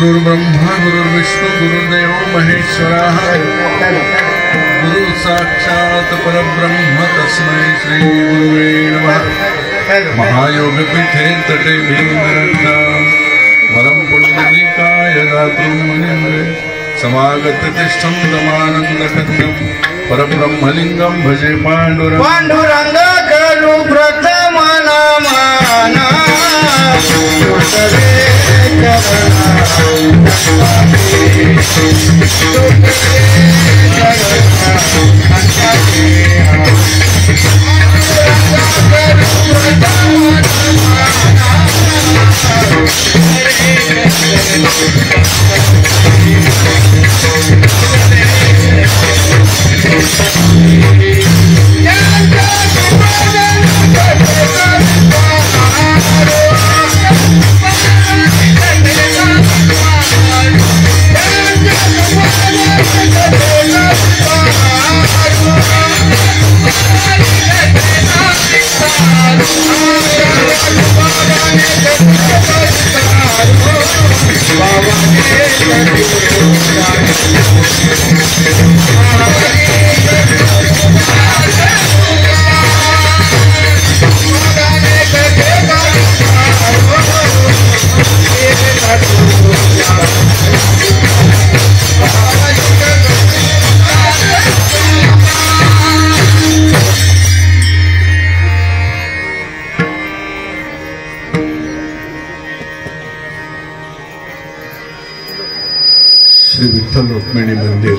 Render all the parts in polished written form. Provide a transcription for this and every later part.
गुरुर्ब्रह्मा गुरुर्विष्णु गुरुर्देव महेश्वरः गुरु साक्षात् परब्रह्म तस्मै श्री गुरुवे नमः। महायोगपीठे तटे भीमरंगा वरं पुण्डरीकाय दातुं मुनिं समागत तिष्ठं दमानन्दकन्दं परब्रह्मलिंगं भजे पांडुरंग खलु प्रथम नामाना श्री विठ्ठल रुक्मिणी मंदिर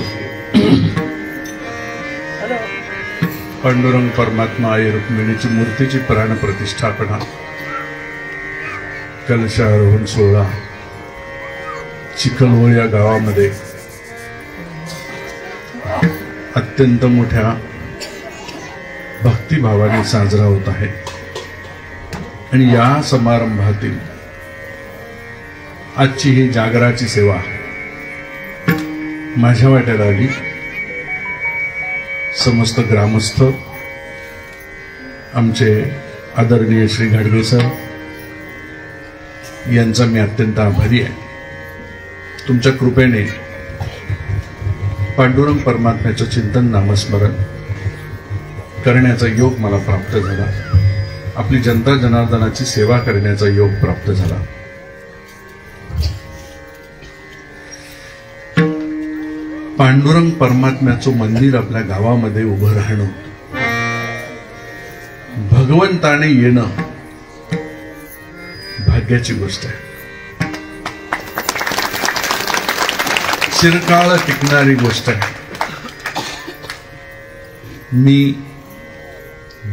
पांडुरंग परमात्मा आई रुक्मिणीची मूर्तीची प्राण प्रतिष्ठापना कलशारोहण सोहळा चिखलवळ या गावामध्ये अत्यंत मोठ्या भक्तिभावाने साजरा होत आहे आणि या समारंभातील आजची ही जागराची सेवा माझ्या वाट्यात आली। समस्त ग्रामस्थ आमचे आदरणीय श्री घाडगे सर यांचा मी अत्यंत आभारी आहे। तुमच्या कृपेने पांडुरंग परमात्म्याचं चिंतन नामस्मरण करण्याचा योग मला प्राप्त झाला। आपली जनता जनार्दनाची सेवा करण्याचा योग प्राप्त झाला। पांडुरंग परमात्म्याचं मंदिर आपल्या गावामध्ये उभं राहणं, भगवंताने येणं भाग्याची गोष्ट आहे, चिरकाळ टिकणारी गोष्ट आहे। मी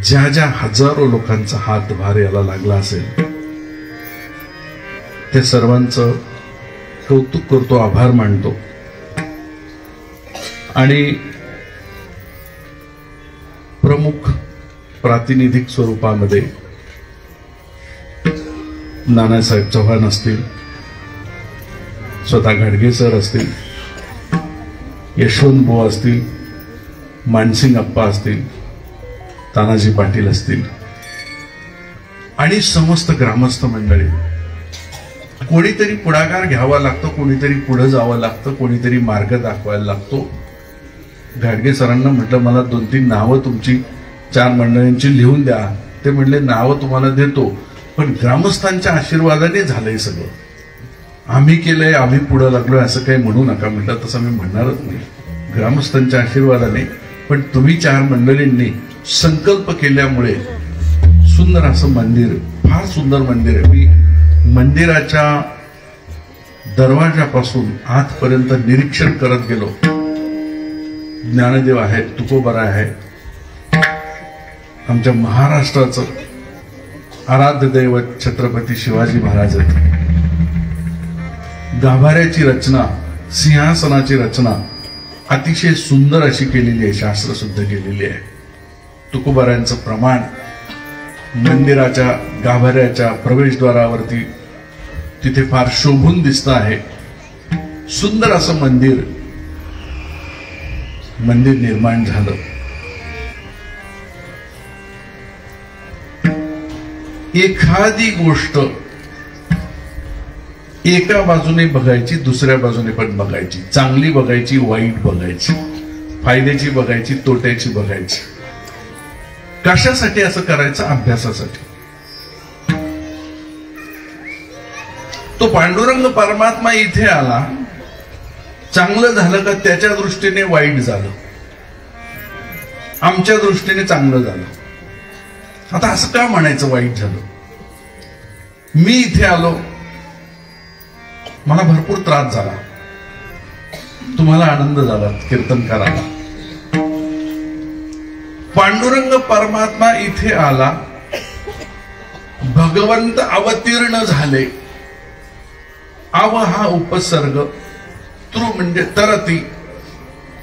ज्या ज्या हजारो लोकांचा हातभार याला लागला असेल त्या सर्वांचं कौतुक करतो, आभार मानतो आणि प्रमुख प्रातिनिधिक स्वरूपामध्ये नानासाहेब चव्हाण असतील, स्वतः घाडगे सर असतील, यशवंत बुवा असतील, मानसिंग अप्पा असतील, तानाजी पाटील असतील आणि समस्त ग्रामस्थ मंडळी। कोणीतरी पुढाकार घ्यावा लागतो, कोणीतरी पुढे जावं लागतं, कोणीतरी मार्ग दाखवायला लागतो। घाडगे सरांना म्हटलं मला 2-3 नावं तुमची 4 मंडळींची लिहून द्या। ते म्हणले नावं तुम्हाला देतो पण ग्रामस्थांच्या आशीर्वादाने झालंय सगळं, आम्ही केलंय, आम्ही पुढे लागलोय असं काही म्हणू नका। म्हटलं तसं मी म्हणणारच नाही, ग्रामस्थांच्या आशीर्वादाने। पण तुम्ही 4 मंडळींनी संकल्प केल्यामुळे सुंदर असं मंदिर, फार सुंदर मंदिर आहे। मी मंदिराच्या दरवाजापासून आतपर्यंत निरीक्षण करत गेलो। ज्ञानदेव आहेत, तुकोबरा आहे, आमच्या महाराष्ट्राचं आराध्य दैवत छत्रपती शिवाजी महाराज आहेत। गाभाऱ्याची रचना, सिंहासनाची रचना अतिशय सुंदर अशी केलेली आहे, शास्त्र शुद्ध केलेली आहे। तुकोबऱ्यांचं प्रमाण मंदिराच्या गाभाऱ्याच्या प्रवेशद्वारावरती तिथे फार शोभून दिसतं आहे। सुंदर असं मंदिर निर्माण झालं। एखादी गोष्ट एका बाजूने बघायची, दुसऱ्या बाजूने पण बघायची, चांगली बघायची, वाईट बघायची, फायद्याची बघायची, तोट्याची बघायची. कशासाठी असं करायचं? अभ्यासासाठी. तो पांडुरंग परमात्मा इथे आला, चांगलं झालं का त्याच्या दृष्टीने वाईट झालं, आमच्या दृष्टीने चांगलं झालं. आता असं का म्हणायचं वाईट झालं? मी इथे आलो, मला भरपूर त्रास झाला, तुम्हाला आनंद झाला कीर्तन करायला. पांडुरंग परमात्मा इथे आला, भगवंत अवतीर्ण झाले. अव हा उपसर्ग, तृ म्हणजे तरती,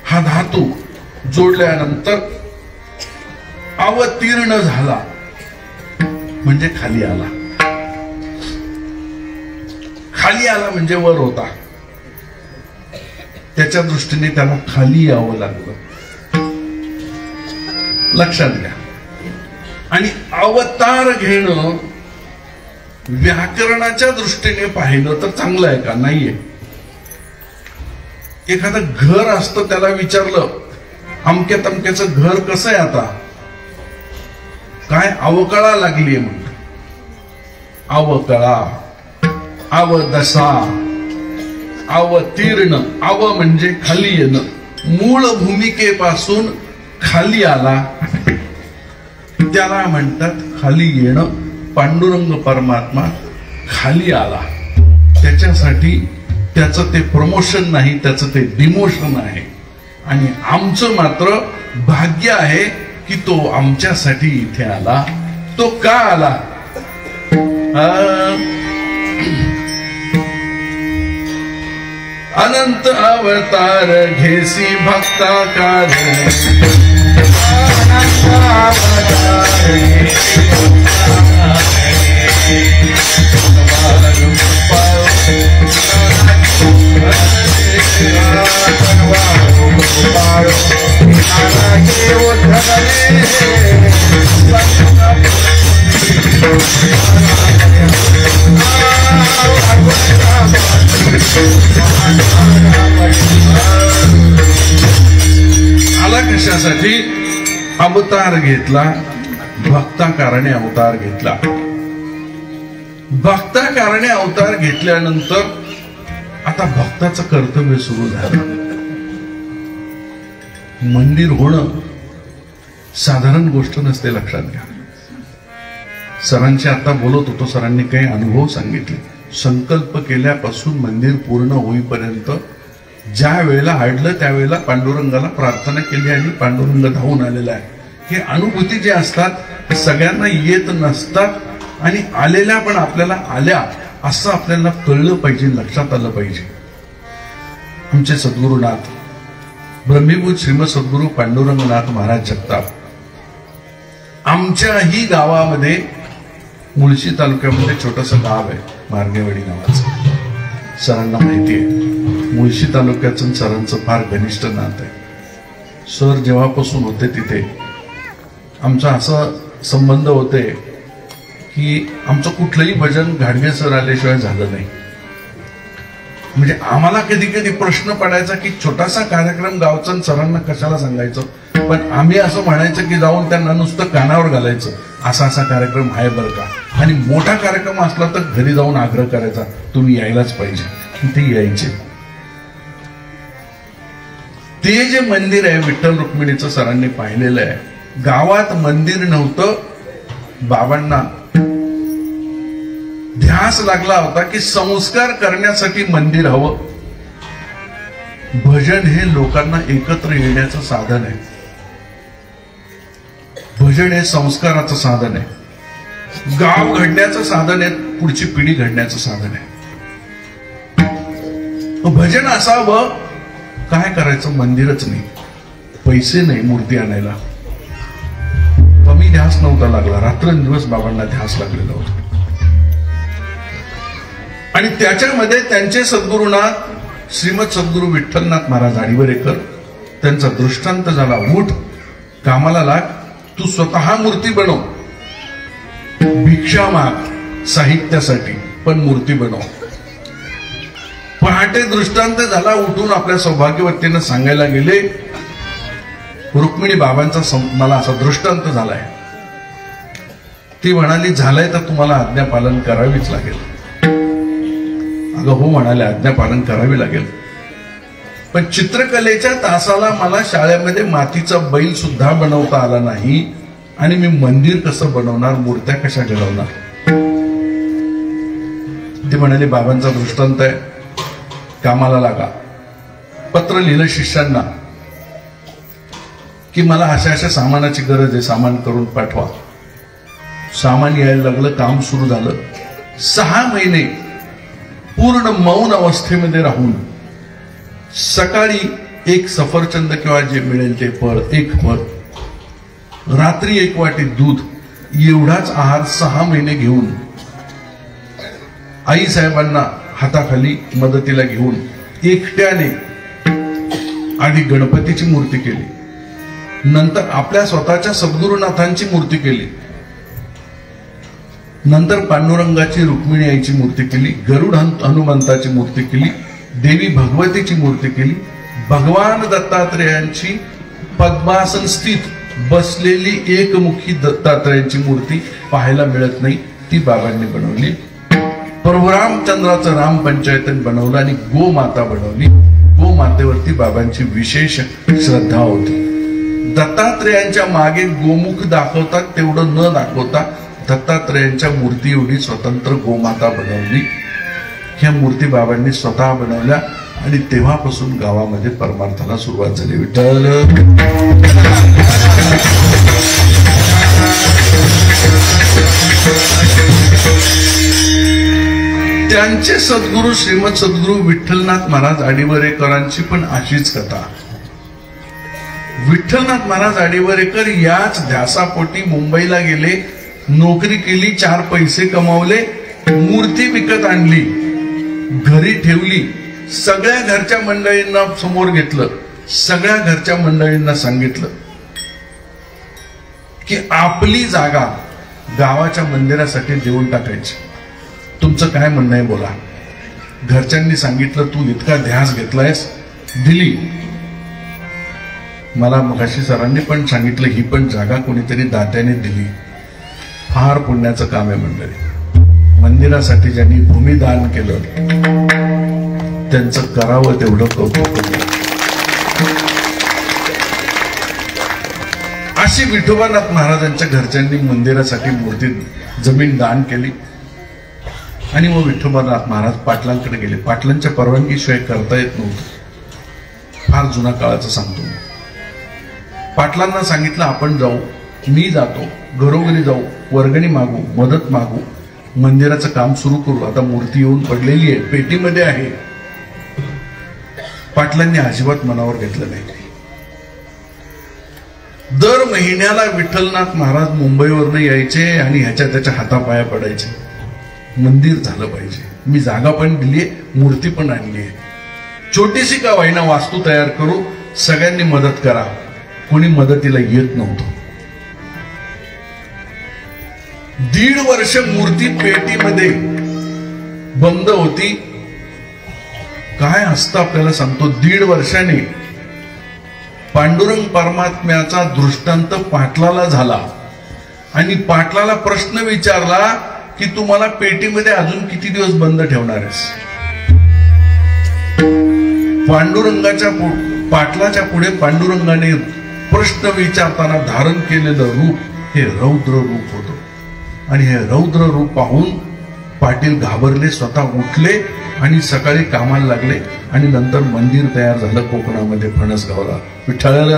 हा धातू जोडल्यानंतर अवतीर्ण झाला म्हणजे खाली आला. खाली आला म्हणजे वर होता, त्याच्या दृष्टीने त्याला खाली यावं लागलं. लक्षात घ्या. आणि अवतार घेणं व्याकरणाच्या दृष्टीने पाहिलं तर चांगलं आहे का? नाहीये. एखादं घर असतं, त्याला विचारलं अमक्या तमक्याचं घर कसं आहे आता, काय अवकळा लागलीये म्हणतो. अवकळा, अवदशा, अवतीर्ण. अव म्हणजे खाली येणं, मूळ भूमिकेपासून खाली आला त्याला म्हणतात खाली येणं. पांडुरंग परमात्मा खाली आला, त्याच्यासाठी त्याचं ते प्रमोशन नाही, त्याचं ते डिमोशन आहे. आणि आमचं मात्र भाग्य आहे की तो आमच्यासाठी इथे आला. तो का आला? अनंत अवतार घेसी भक्ताकार, आला कशासाठी? अवतार घेतला, भक्ताकारणे अवतार घेतला. भक्ताकारणे अवतार घेतल्यानंतर आता भक्ताचं कर्तव्य सुरू झालं. मंदिर होणं साधारण गोष्ट नसते, लक्षात घ्या. सरांशी आता बोलत होतो, सरांनी काही अनुभव सांगितले. संकल्प केल्यापासून मंदिर पूर्ण होईपर्यंत ज्या वेळेला अडलं त्यावेळेला पांडुरंगाला प्रार्थना केली आणि पांडुरंग धावून आलेला आहे. हे अनुभूती जे असतात सगळ्यांना येत नसतात, आणि आलेल्या पण आपल्याला आल्या असं आपल्याला कळलं पाहिजे, लक्षात आलं पाहिजे. आमचे सद्गुरुनाथ ब्रह्मीभूत श्रीमद सद्गुरू पांडुरंगनाथ महाराज जगताप आमच्याही गावामध्ये, मुळशी तालुक्यामध्ये छोटंसं गाव आहे मार्गेवाडी नावाचं. सरांना माहिती आहे, मुळशी तालुक्याचं सरांचं फार घनिष्ठ नातं आहे. सर जेव्हापासून होते तिथे आमचा असा संबंध होते की आमचं कुठलंही भजन घाडगे सर आल्याशिवाय झालं नाही. म्हणजे आम्हाला कधी कधी प्रश्न पडायचा की छोटासा कार्यक्रम गावचा सरांना कशाला सांगायचं, पण आम्ही असं म्हणायचं की जाऊन त्यांना नुसतं कानावर घालायचं, असा असा कार्यक्रम आहे बरं का. आणि मोठा कार्यक्रम असला तर घरी जाऊन आग्रह करायचा, तुम्ही यायलाच पाहिजे. ते यायचे. ते जे मंदिर आहे विठ्ठल रुक्मिणीचं सरांनी पाहिलेलं आहे. गावात मंदिर नव्हतं, बाबांना ध्यास लागला होता की संस्कार करण्यासाठी मंदिर हवं. भजन हे लोकांना एकत्र येण्याचं साधन आहे. भजन हे संस्काराचं साधन आहे, गाव घडण्याचं साधन आहे, पुढची पिढी घडण्याचं साधन आहे. भजन असावं, काय करायचं? मंदिरच नाही, पैसे नाही मूर्ती आणायला. कमी ध्यास नव्हता लागला, रात्रंदिवस बाबांना ध्यास लागलेला होता. आणि त्याच्यामध्ये त्यांचे सद्गुरुनाथ श्रीमद सद्गुरू विठ्ठलनाथ महाराज आडिवरेकर, त्यांचा दृष्टांत झाला, उठ कामाला लाग, तू स्वतः मूर्ती बनव, भिक्षा माग साहित्यासाठी, पण मूर्ती बनव. पहाटे दृष्टांत झाला, उठून आपल्या सौभाग्यवतीनं सांगायला गेले, रुक्मिणी बाबांचा मला असा दृष्टांत झालाय. ती म्हणाली, झालंय तर तुम्हाला आज्ञा पालन करावीच लागेल. अगं हो म्हणाले, आज्ञा पालन करावी लागेल, पण चित्रकलेच्या तासाला मला शाळेमध्ये मातीचा बैल सुद्धा बनवता आला नाही, आणि मी मंदिर कसं बनवणार, मूर्त्या कशा घडवणार. ती म्हणाली, बाबांचा दृष्टांत आहे, कामाला लागा. पत्र लिहिलं शिष्यांना की मला अशा अशा सामानाची गरज आहे, सामान करून पाठवा. सामान यायला लागलं, काम सुरू झालं. 6 महिने पूर्ण मौन अवस्थेमध्ये राहून सकाळी एक सफरचंद किंवा जे मिळेल ते फळ, एक फळ, रात्री 1 वाटी दूध, एवढाच आहार 6 महिने घेऊन आई साहेबांना हाताखाली मदतीला घेऊन एकट्याने आधी गणपतीची मूर्ती केली, नंतर आपल्या स्वतःच्या सद्गुरुनाथांची मूर्ती केली, नंतर पांडुरंगाची, रुक्मिणी आईची मूर्ती केली, गरुड हनुमंताची मूर्ती केली, देवी भगवतीची मूर्ती केली, भगवान दत्तात्रेयांची पद्मासन स्थित बसलेली एकमुखी दत्तात्रेयांची मूर्ती पाहायला मिळत नाही, ती बाबांनी बनवली. प्रभू रामचंद्राचं राम पंचायतन बनवलं आणि गोमाता बनवली. गोमातेवरती बाबांची विशेष श्रद्धा होती. दत्तात्रेयांच्या मागे गोमुख दाखवतात तेवढं न दाखवता दत्तात्रेयांच्या मूर्ती एवढी स्वतंत्र गोमाता बनवली. ह्या मूर्ती बाबांनी स्वतः बनवल्या आणि तेव्हापासून गावामध्ये परमार्थाला सुरुवात झाली. विठ्ठल त्यांचे सद्गुरू श्रीमद सद्गुरू विठ्ठलनाथ महाराज आडिवरेकरांची पण अशीच कथा. विठ्ठलनाथ महाराज आडिवरेकर याच ध्यासापोटी मुंबईला गेले, नोकरी केली, 4 पैसे कमावले, मूर्ती विकत आणली, घरी ठेवली, सगळ्या घरच्या मंडळींना समोर घेतलं, सगळ्या घरच्या मंडळींना सांगितलं की आपली जागा गावाच्या मंदिरासाठी देऊन टाकायची. तुमचं काय म्हणणं आहे बोला. घरच्यांनी सांगितलं, तू इतका ध्यास घेतलायस, दिली. मला मगाशी सरांनी पण सांगितलं, ही पण जागा कोणीतरी दात्याने दिली. फार पुण्याचं काम आहे मंडळी. मंदिरासाठी ज्यांनी भूमिदान केलं त्यांचं करावं तेवढं कौतुक. अशी विठोबानाथ महाराजांच्या घरच्यांनी मंदिरासाठी मूर्ती जमीन दान केली आणि मग विठोबानाथ महाराज पाटलांकडे गेले. पाटलांच्या परवानगीशिवाय करता येत नव्हतं. फार जुना काळाचं सांगतो. पाटलांना सांगितलं, आपण जाऊ, मी जातो, घरोघरी जाऊ, वर्गणी मागू, मदत मागू, मंदिराचं काम सुरू करू. आता मूर्ती येऊन पडलेली आहे, पेटीमध्ये आहे. पाटलांनी अजिबात मनावर घेतलं नाही. दर महिन्याला विठ्ठलनाथ महाराज मुंबईवरनं यायचे आणि ह्याच्या त्याच्या हातापाया पडायचे. मंदिर झालं पाहिजे, मी जागा पण दिलीये, मूर्ती पण आणली आहे, छोटीशी का वाईना वास्तू तयार करू, सगळ्यांनी मदत करा. कोणी मदतीला येत नव्हतं. 1.5 वर्ष मूर्ती पेटीमध्ये बंद होती. काय असतं आपल्याला सांगतो. 1.5 वर्षाने पांडुरंग परमात्म्याचा दृष्टांत पाटलाला झाला आणि पाटलाला प्रश्न विचारला की तुम्हाला पेटीमध्ये अजून किती दिवस बंद ठेवणार आहेस. पांडुरंगाच्या पाटलाच्या पुढे पांडुरंगाने प्रश्न विचारताना धारण केलेलं रूप हे रौद्र रूप होतं आणि हे रौद्र रूप पाहून पाटील घाबरले, स्वतः उठले आणि सकाळी कामाला लागले आणि नंतर मंदिर तयार झालं कोकणामध्ये फणसगावला. विठ्ठलाला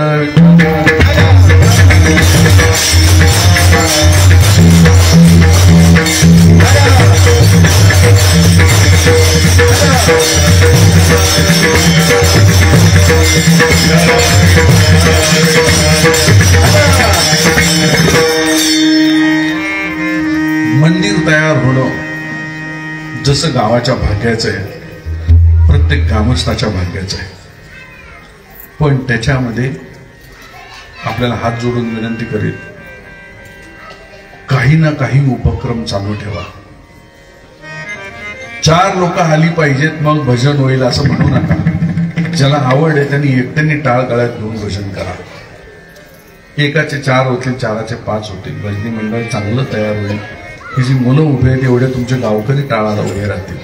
मंदिर तयार होणं जसं गावाच्या भाग्याचं आहे, प्रत्येक ग्रामस्थाच्या भाग्याचं आहे. पण त्याच्यामध्ये आपल्याला हात जोडून विनंती करेल, काही ना काही उपक्रम चालू ठेवा. 4 लोक आली पाहिजेत मग भजन होईल असं म्हणू नका. ज्याला आवड आहे त्यांनी एकट्याने टाळ गळ्यात घेऊन भजन करा. एकाचे 4 होतील, 4चे 5 होतील, भजनी मंडळ चांगलं तयार होईल. ही जी मुलं उभे आहेत एवढे तुमचे गावकरी टाळाला उभे राहतील,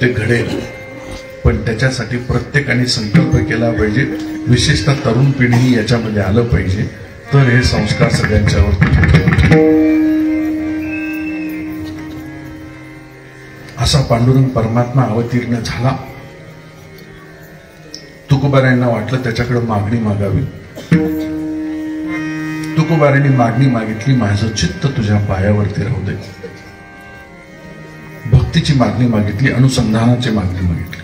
ते घडेल. पण त्याच्यासाठी प्रत्येकाने संकल्प केला पाहिजे, विशेषतः तरुण पिढी याच्यामध्ये आलं पाहिजे, तर हे संस्कार सगळ्यांच्यावर. असा पांडुरंग परमात्मा अवतीर्ण झाला. तुकोबारायांना वाटलं त्याच्याकडे मागणी मागावी. तुकोबारायांनी मागणी मागितली, माझं चित्त तुझ्या पायावरती राहू दे. भक्तीची मागणी मागितली, अनुसंधानाची मागणी मागितली.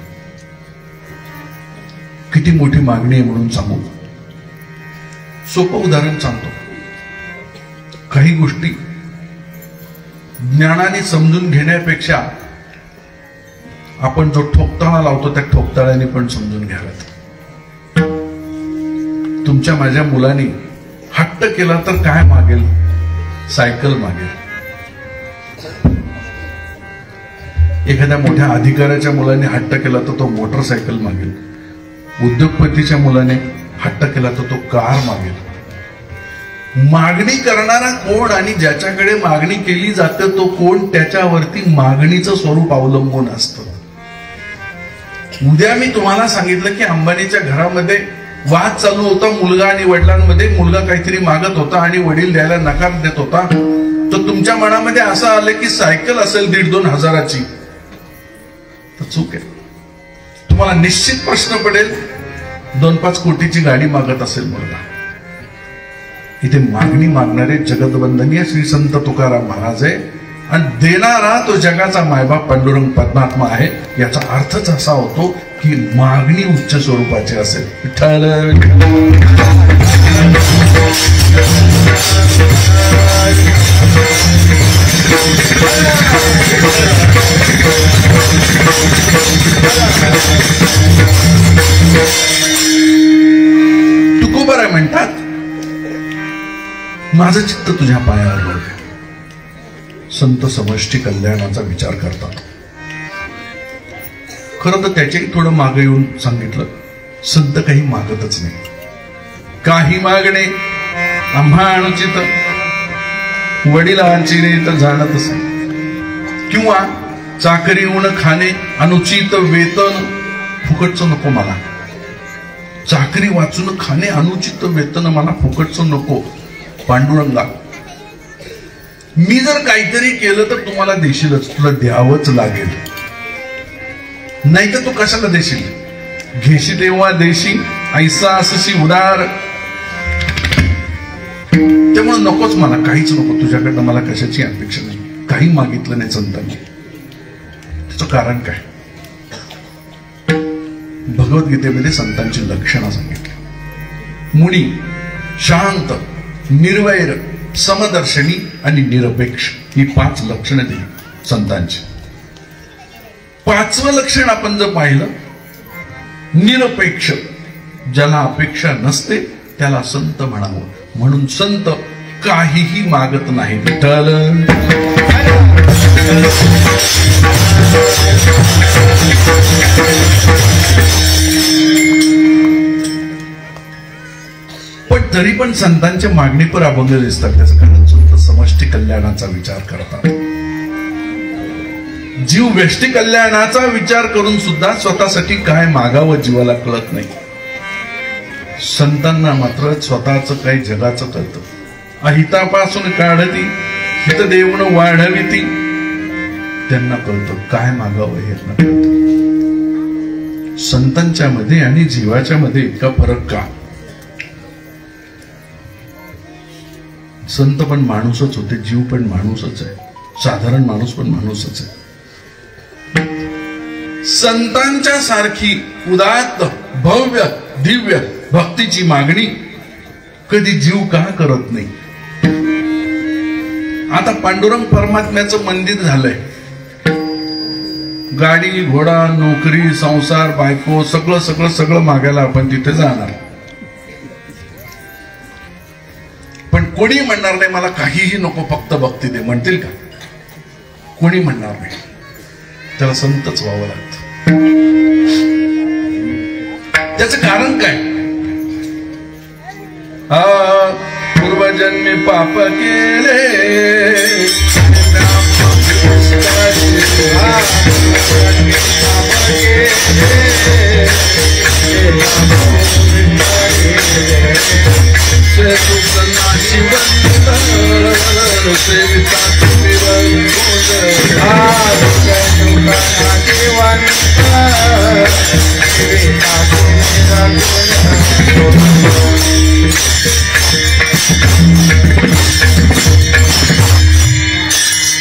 किती मोठी मागणी आहे म्हणून सांगू. सोपं उदाहरण सांगतो. काही गोष्टी ज्ञानाने समजून घेण्यापेक्षा आपण जो ठोकताळा लावतो त्या ठोकताळ्याने पण समजून घ्याव्यात. तुमच्या माझ्या मुलाने हट्ट केला तर काय मागेल? सायकल मागेल. एखाद्या मोठ्या अधिकाऱ्याच्या मुलाने हट्ट केला तर तो मोटरसायकल मागेल. उद्योगपतीच्या मुलाने हट्ट केला तर तो कार मागेल. मागणी करणारा कोण आणि ज्याच्याकडे मागणी केली जाते तो कोण, त्याच्यावरती मागणीचं स्वरूप अवलंबून असतं. उद्या मी तुम्हाला सांगितलं की अंबानीच्या घरामध्ये वाद चालू होता मुलगा आणि वडिलांमध्ये. मुलगा काहीतरी मागत होता आणि वडील द्यायला नकार देत होता. तर तुमच्या मनामध्ये असं आलं की सायकल असेल 1,500-2 हजाराची, तर चूक आहे. तुम्हाला निश्चित प्रश्न पडेल 2-5 कोटीची गाडी मागत असेल मुलगा. इथे मागणी मागणारे जगतवंदनीय श्री संत तुकाराम महाराज आहे आणि देणारा तो जगाचा मायबाप पांडुरंग परमात्मा आहे. याचा अर्थच असा होतो की मागणी उच्च स्वरूपाची असेल. तुकोबाराय म्हणतात, माझं चित्त तुझ्या पायावर लावू दे. संत समष्टी कल्याणाचा विचार करतात. खरं तर त्याच्याही थोडं मागे येऊन सांगितलं, संत काही मागतच नाही. काही मागणे आम्हा अनुचित, वडिलांची नाही तर जाणतच नाही. किंवा चाकरी उण खाणे, अनुचित वेतन, फुकटचं नको मला. चाकरी वाचून खाणे, अनुचित वेतन मला फुकटचं नको. पांडुरंगा, मी जर काहीतरी केलं तर तुम्हाला देशीलच, तुला द्यावंच लागेल. नाही तर तू कशाला देशील? घेशी तेव्हा देशी, ऐसा असशी उदार. त्यामुळे नकोच मला, काहीच नको तुझ्याकडनं, मला कशाची अपेक्षा नाही. काही मागितलं नाही संतांनी. त्याचं कारण काय? भगवद्गीतेमध्ये संतांची लक्षणं सांगितली. मुनी, शांत, निर्वैर, समदर्शनी आणि निरपेक्ष, ही 5 लक्षणं दिली संतांची. 5वं लक्षण आपण जर पाहिलं, निरपेक्ष, ज्याला अपेक्षा नसते त्याला संत म्हणावं. म्हणून संत काहीही मागत नाही. पण तरी पण संतांच्या मागणीपर अभंग दिसतात. त्याचं कारण संत समष्टी कल्याणाचा विचार करतात. जीव व्यष्टी कल्याणाचा विचार करून सुद्धा स्वतःसाठी काय मागावं जीवाला कळत नाही. संतांना मात्र स्वतःच काही जगाचं कळतं. अहितापासून काढती हित देऊन वाढविती, त्यांना कळतं काय मागावं हे कळतं. संतांच्या मध्ये आणि जीवाच्या मध्ये इतका फरक का? संत पण माणूसच होते, जीव पण माणूसच आहे, साधारण माणूस पण माणूसच आहे. संतांच्या सारखी उदात्त, भव्य, दिव्य भक्तीची मागणी कधी जीव का करत नाही? आता पांडुरंग परमात्म्याचं मंदिर झालंय. गाडी, घोडा, नोकरी, संसार, बायको, सगळं सगळं सगळं मागायला आपण तिथे जाणार. पण कोणी म्हणणार नाही मला काहीही नको, फक्त भक्ती दे, म्हणतील का? कोणी म्हणणार नाही. त्याला संतच व्हावं लागतं. त्याचं कारण काय? पूर्वजन्मी पाप केले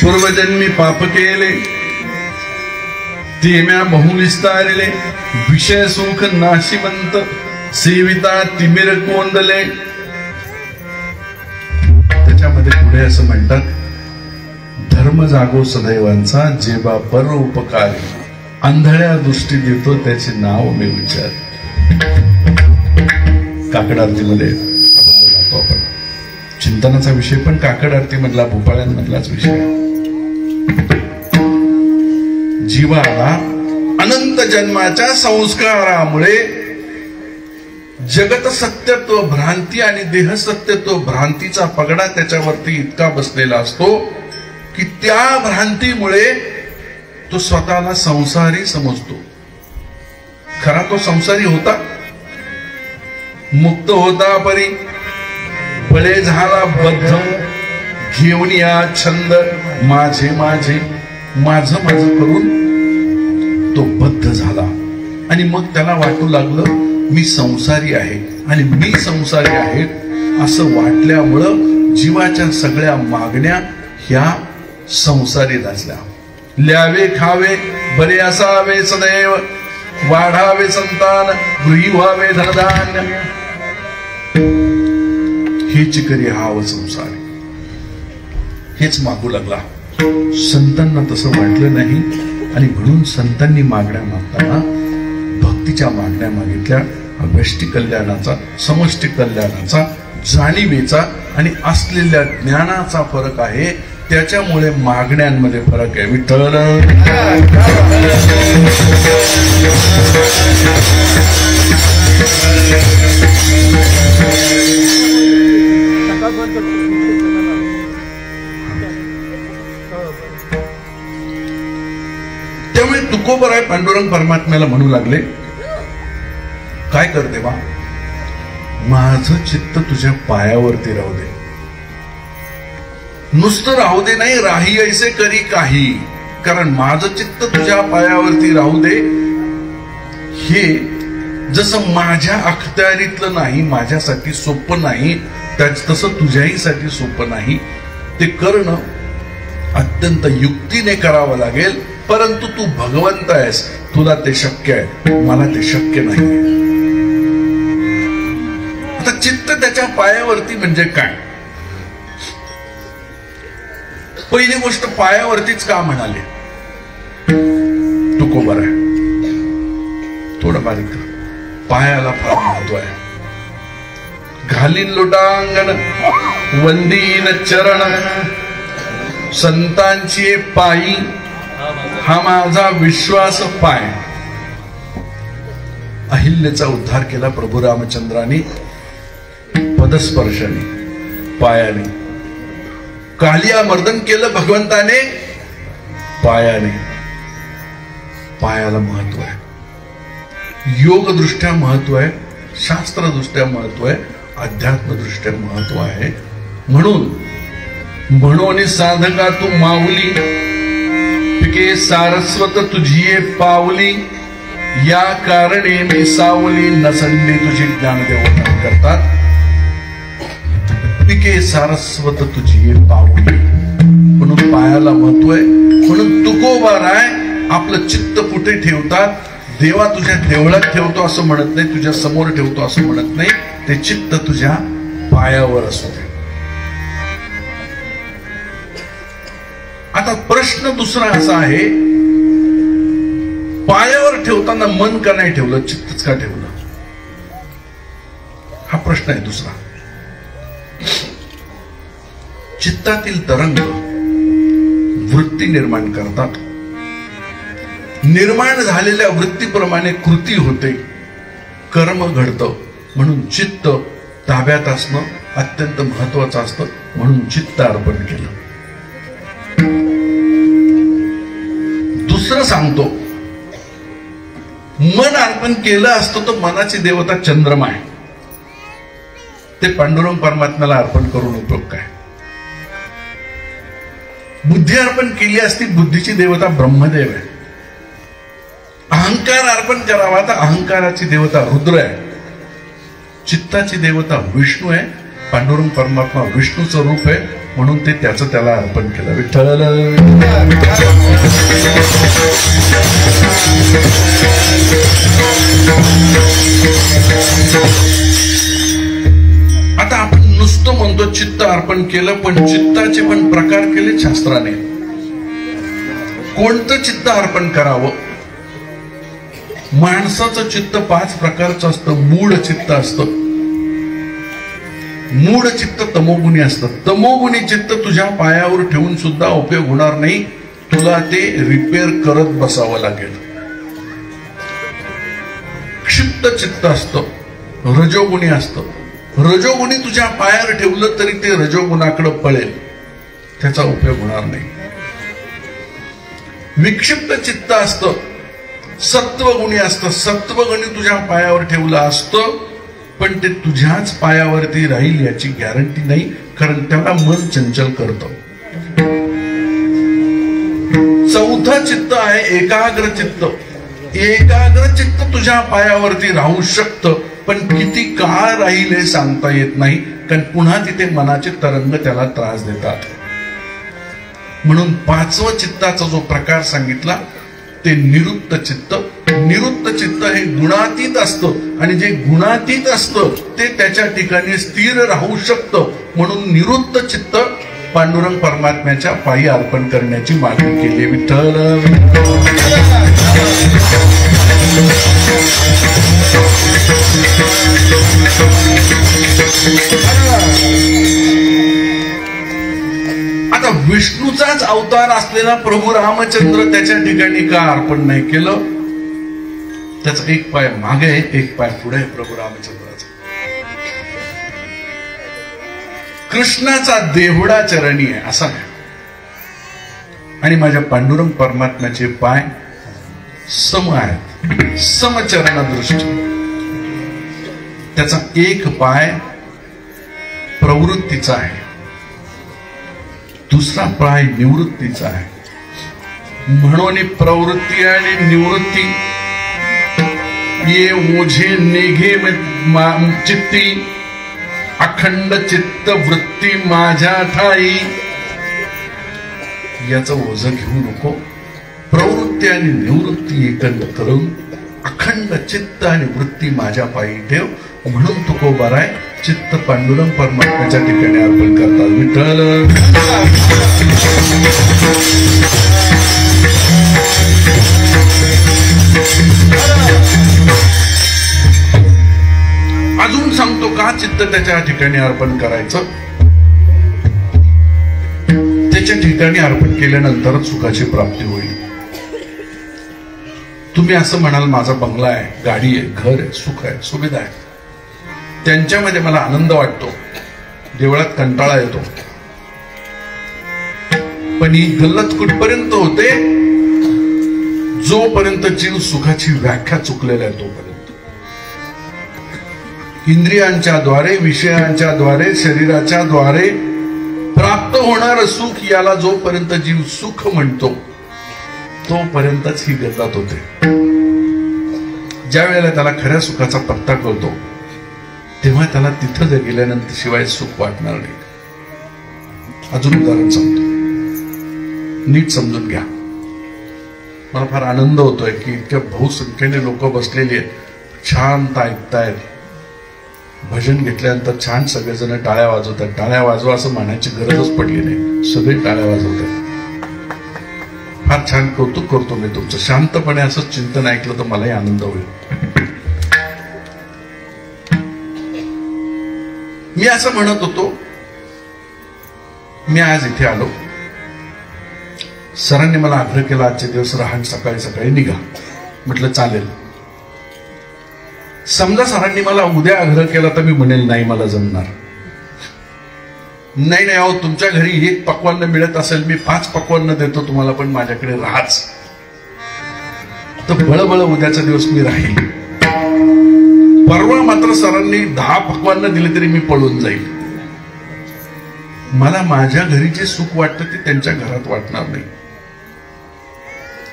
पूर्वजन्मी पाप केले तेम्या बहुविस्तारिले विषय सुख नाशिवंत सेविता तिमिर कोंदले. त्याच्यामध्ये पुढे असं म्हणतात, धर्म जागो सदैवांचा जेव्हा पर उपकारी आंधळ्या दृष्टी देतो त्याचे नाव मी विचार. काकड आरतीमध्ये आपण जातो, आपण चिंतनाचा विषय पण काकड आरती मधला भोपाळ्यांमधलाच विषय. जीवाला अनंत जन्माच्या संस्कारामुळे जगत सत्यत्व भ्रांती आणि देह सत्यत्व भ्रांतीचा पगडा त्याच्यावरती इतका बसलेला असतो की त्या भ्रांतीमुळे तो स्वतःला संसारी समजतो. खरा तो संसारी होता, मुक्त होता, परी बळे झाला बद्ध घेऊन या छंद माझे माझे माझं माझं करून तो बद्ध झाला. आणि मग त्याला वाटू लागलं मी संसारी आहे आणि मी संसारी आहे असं वाटल्यामुळं जीवाच्या सगळ्या मागण्या ह्या संसारी रचल्या. ल्यावे खावे बरे असावे सदैव वाढावे संतान गृही व्हावे धनधान्य हेच करी हाव संसारी. हेच मागू लागला. संतांना तसं वाटलं नाही आणि म्हणून संतांनी मागण्या मागताना भक्तीच्या मागण्या मागितल्या. व्यष्टी कल्याणाचा, समष्टी कल्याणाचा, जाणीवेचा आणि असलेल्या ज्ञानाचा फरक आहे. त्याच्यामुळे मागण्यांमध्ये फरक आहे. विठ्ठल त्यामुळे तुकोबराय पांडुरंग परमात्म्याला म्हणू लागले, काय कर देवा, माझं चित्त तुझ्या पायावरती राहू दे. नुसतं राहू दे नाही, राही ऐसे करी काही. कारण माझं चित्त तुझ्या पायावरती राहू दे हे जसं माझ्या अखत्यारीतलं नाही, माझ्यासाठी सोपं नाही, तसं तुझ्याही सोपं नाही. ते करणं अत्यंत युक्तीने करावं लागेल. परंतु तू भगवंत आहेस, तुला ते शक्य आहे, मला ते शक्य नाही. आता चित्त त्याच्या पायावरती म्हणजे काय? पहिली गोष्ट, पायावरतीच का म्हणाले तुकोबराय? थोडं बारीक कर. पायाला फार महत्व आहे. घालीन लोटांगण वंदीन चरण संतांची पायी हा माझा विश्वास पाय. अहिल्याचा उद्धार केला प्रभू रामचंद्रांनी पदस्पर्शाने, पायाने. कालिया मर्दन केलं भगवंताने पायाने. पायाला महत्व आहे. योगदृष्ट्या महत्व आहे, शास्त्रदृष्ट्या महत्व आहे, अध्यात्मदृष्ट्या महत्व आहे. म्हणून साधका तू माऊली पिके सारस्वत तुझी पावली. या कारणे मी सावली नसंडी तुझी ज्ञानदेवता करतात. पिके सारस्वत तुझी पावली म्हणून पायाला महत्व आहे. म्हणून तुकोबाराय आपलं चित्त कुठे ठेवतात? देवा तुझ्या देवळात ठेवतो असं म्हणत नाही, तुझ्या समोर ठेवतो असं म्हणत नाही. ते चित्त तुझ्या पायावर असू दे. आता प्रश्न दुसरा असा आहे, पायावर ठेवताना मन का नाही ठेवलं, चित्तच का ठेवलं? हा प्रश्न आहे दुसरा. चित्तातील तरंग वृत्ती निर्माण करतात निर्माण झालेल्या वृत्तीप्रमाणे कृती होते, कर्म घडतं. म्हणून चित्त ताब्यात असणं अत्यंत महत्वाचं असतं. म्हणून चित्त अर्पण केलं. दुसरं सांगतो, मन अर्पण केलं असतं तर मनाची देवता चंद्रमा आहे. ते पांडुरंग परमात्म्याला अर्पण करून उपयोग काय? बुद्धी अर्पण केली असती, बुद्धीची देवता ब्रह्मदेव आहे. अहंकार अर्पण करावा तर अहंकाराची देवता रुद्र आहे. चित्ताची देवता विष्णू आहे. पांडुरंग परमात्मा विष्णूचं रूप आहे. म्हणून ते त्याचं त्याला अर्पण केलं. विठ्ठल. आता आपण नुसतं म्हणतो चित्त अर्पण केलं, पण चित्ताचे पण प्रकार केले शास्त्राने. कोणतं चित्त अर्पण करावं? माणसाचं चित्त 5 प्रकारचं असतं. मूळ चित्त असतं. मूळ चित्त तमोगुणी असतं. तमोगुणी चित्त तुझ्या पायावर ठेवून सुद्धा उपयोग होणार नाही. तुला ते रिपेअर करत बसावं लागेल. क्षिप्त चित्त असतं. रजोगुणी असतं. रजोगुणी तुझ्या पायावर ठेवलं तरी ते रजोगुणाकडे पळेल, त्याचा उपयोग होणार नाही. विक्षिप्त चित्त असतं. सत्वगुणी असतं. सत्वगुणी तुझ्या पायावर ठेवलं असतं, पण ते तुझ्याच पायावरती राहील याची गॅरंटी नाही, कारण त्याला मन चंचल करतं. चौथं चित्त आहे एकाग्र चित्त. एकाग्र चित्त तुझ्या पायावरती राहू शकतं, पण किती काळ राहील हे सांगता येत नाही, कारण पुन्हा तिथे मनाचे तरंग त्याला त्रास देतात. म्हणून 5वं चित्ताचा जो प्रकार सांगितला ते निरुक्त चित्त. निरुक्त चित्त हे गुणातीत असतं, आणि जे गुणातीत असतं ते त्याच्या ठिकाणी स्थिर राहू शकतं. म्हणून निरुक्त चित्त पांडुरंग परमात्म्याच्या पायी अर्पण करण्याची मागणी केली. विठ्ठल. आता विष्णूचाच अवतार असलेला प्रभू रामचंद्र त्याच्या ठिकाणी का अर्पण नाही केलं? त्याचा एक पाय मागे आहे, एक पाय पुढे आहे प्रभू रामचंद्राचा. कृष्णाचा देवडा चरणी आहे असा आहे, आणि माझ्या पांडुरंग परमात्म्याचे पाय सम आहेत, समचरण दृष्टी. त्याचा एक पाय प्रवृत्तीचा आहे, दुसरा पाय निवृत्तीचा आहे. म्हणून प्रवृत्ती आणि निवृत्ती ये ओझे निघे चित्ती, अखंड चित्त वृत्ती माझ्या ठाई. याचं ओझ घेऊ नको. प्रवृत्ती आणि निवृत्ती एकत्र करून अखंड चित्त आणि वृत्ती माझ्या पायी ठेव. म्हणून तुकोबाराय चित्त पांडुरंग परमात्म्याच्या ठिकाणी अर्पण करतात. विठ्ठल. अजून सांगतो का चित्त त्याच्या ठिकाणी अर्पण करायचं. त्याच्या ठिकाणी अर्पण केल्यानंतरच सुखाची प्राप्ती होईल. तुम्ही असं म्हणाल माझा बंगला आहे, गाडी आहे, घर आहे, सुख आहे, सुविधा आहे, त्यांच्यामध्ये मला आनंद वाटतो, देवळात कंटाळा येतो, पण ही गल्लत कुठपर्यंत होते? जोपर्यंत जीव सुखाची व्याख्या चुकलेला आहे तोपर्यंत. इंद्रियांच्या द्वारे, विषयांच्या द्वारे, शरीराच्या द्वारे प्राप्त होणार सुख याला जोपर्यंत जीव सुख म्हणतो तोपर्यंतच ही गल्लत होते. ज्या वेळेला त्याला खऱ्या सुखाचा पत्ता कळतो तेव्हा त्याला तिथं जर गेल्यानंतर शिवाय सुख वाटणार नाही. अजून उदाहरण सांगतो, नीट समजून घ्या. मला फार आनंद होतोय की इतक्या बहुसंख्येने लोक बसलेली आहेत, शांत ऐकतायत. भजन घेतल्यानंतर छान सगळेजण टाळ्या वाजवतात. टाळ्या वाजवा असं म्हणायची गरजच पडली नाही, सगळे टाळ्या वाजवतात. फार छान कौतुक करतो मी तुमचं. शांतपणे असं चिंतन ऐकलं तर मलाही आनंद होईल. मी असं म्हणत होतो, मी आज इथे आलो सरांनी मला आग्रह केला, आजचे दिवस राहण सकाळी सकाळी निघा. म्हटलं चालेल. समजा सरांनी मला उद्या आग्रह केला तर मी म्हणेल नाही मला जमणार. नाही नाही, अहो तुमच्या घरी 1 पक्वान्न मिळत असेल, मी 5 पक्वान्न देतो तुम्हाला, पण माझ्याकडे राहाच. तर बळबळ उद्याचा दिवस मी राहील. परवा मात्र सरांनी 10 पक्वान्न दिले तरी मी पळून जाईल. मला माझ्या घरी जे सुख वाटतं ते त्यांच्या घरात वाटणार नाही.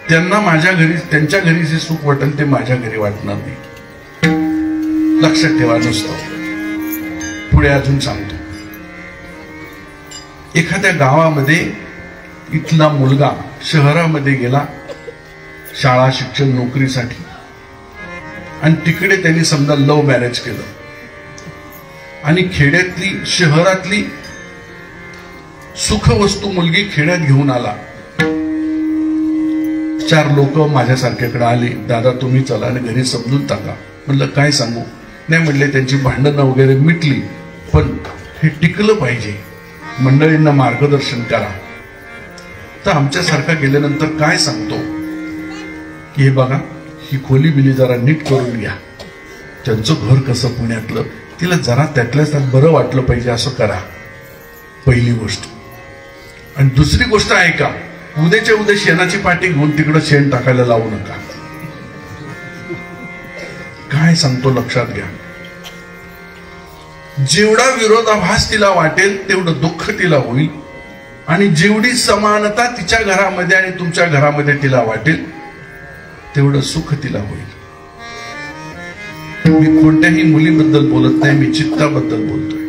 त्यांना माझ्या घरी, त्यांच्या घरी जे सुख वाटेल ते माझ्या घरी वाटणार नाही. लक्षात ठेवा. नुसतं पुढे अजून सांगतो. एखाद्या गावामध्ये इथला मुलगा शहरामध्ये गेला शाळा शिक्षण नोकरीसाठी, आणि तिकडे त्यांनी समजा लव्ह मॅरेज केलं, आणि खेड्यातली शहरातली सुखवस्तू मुलगी खेड्यात घेऊन आला. 4 लोक माझ्यासारख्याकडे आले, दादा तुम्ही चला आणि घरी समजून टाका. म्हणलं काय सांगू? नाही म्हणले, त्यांची भांडणं वगैरे मिटली, पण हे टिकलं पाहिजे, मंडळींना मार्गदर्शन करा. तर आमच्यासारखा गेल्यानंतर काय सांगतो की हे बघा, ही खोली बिली जरा नीट करून घ्या, त्यांचं घर कसं पुण्यातलं, तिला जरा त्यातल्या त्यात बरं वाटलं पाहिजे असं करा, पहिली गोष्ट. आणि दुसरी गोष्ट आहे का, उद्याच्या उद्या शेणाची पाटी घेऊन तिकडं शेण टाकायला लावू नका. काय सांगतो लक्षात घ्या. जेवढा विरोधाभास तिला वाटेल तेवढं दुःख तिला होईल, आणि जेवढी समानता तिच्या घरामध्ये आणि तुमच्या घरामध्ये तिला वाटेल तेवढं सुख तिला होईल. मी कोणत्याही मुलीबद्दल बोलत नाही, मी चित्ताबद्दल बोलतोय.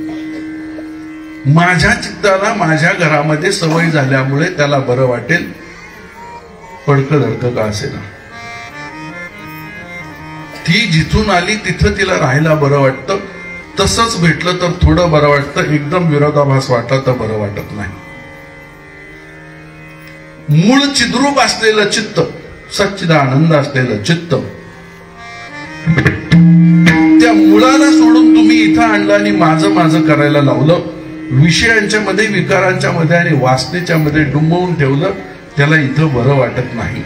माझ्या चित्ताला माझ्या घरामध्ये सवय झाल्यामुळे त्याला बरं वाटेल, पडकं धडकं का असेना. ती जिथून आली तिथं तिला राहायला बरं वाटतं, तसंच भेटलं तर थोडं बरं वाटतं, एकदम विरोधाभास वाटला तर बरं वाटत नाही. मूळ चिद्रूप असलेलं चित्त, सच्चिदानंद असलेलं चित्त, त्या मुळाला सोडून तुम्ही इथं आणलं आणि माझं माझं करायला लावलं, विषयांच्या मध्ये, विकारांच्या मध्ये आणि वासनेच्या मध्ये डुंबवून ठेवलं, त्याला इथं बरं वाटत नाही.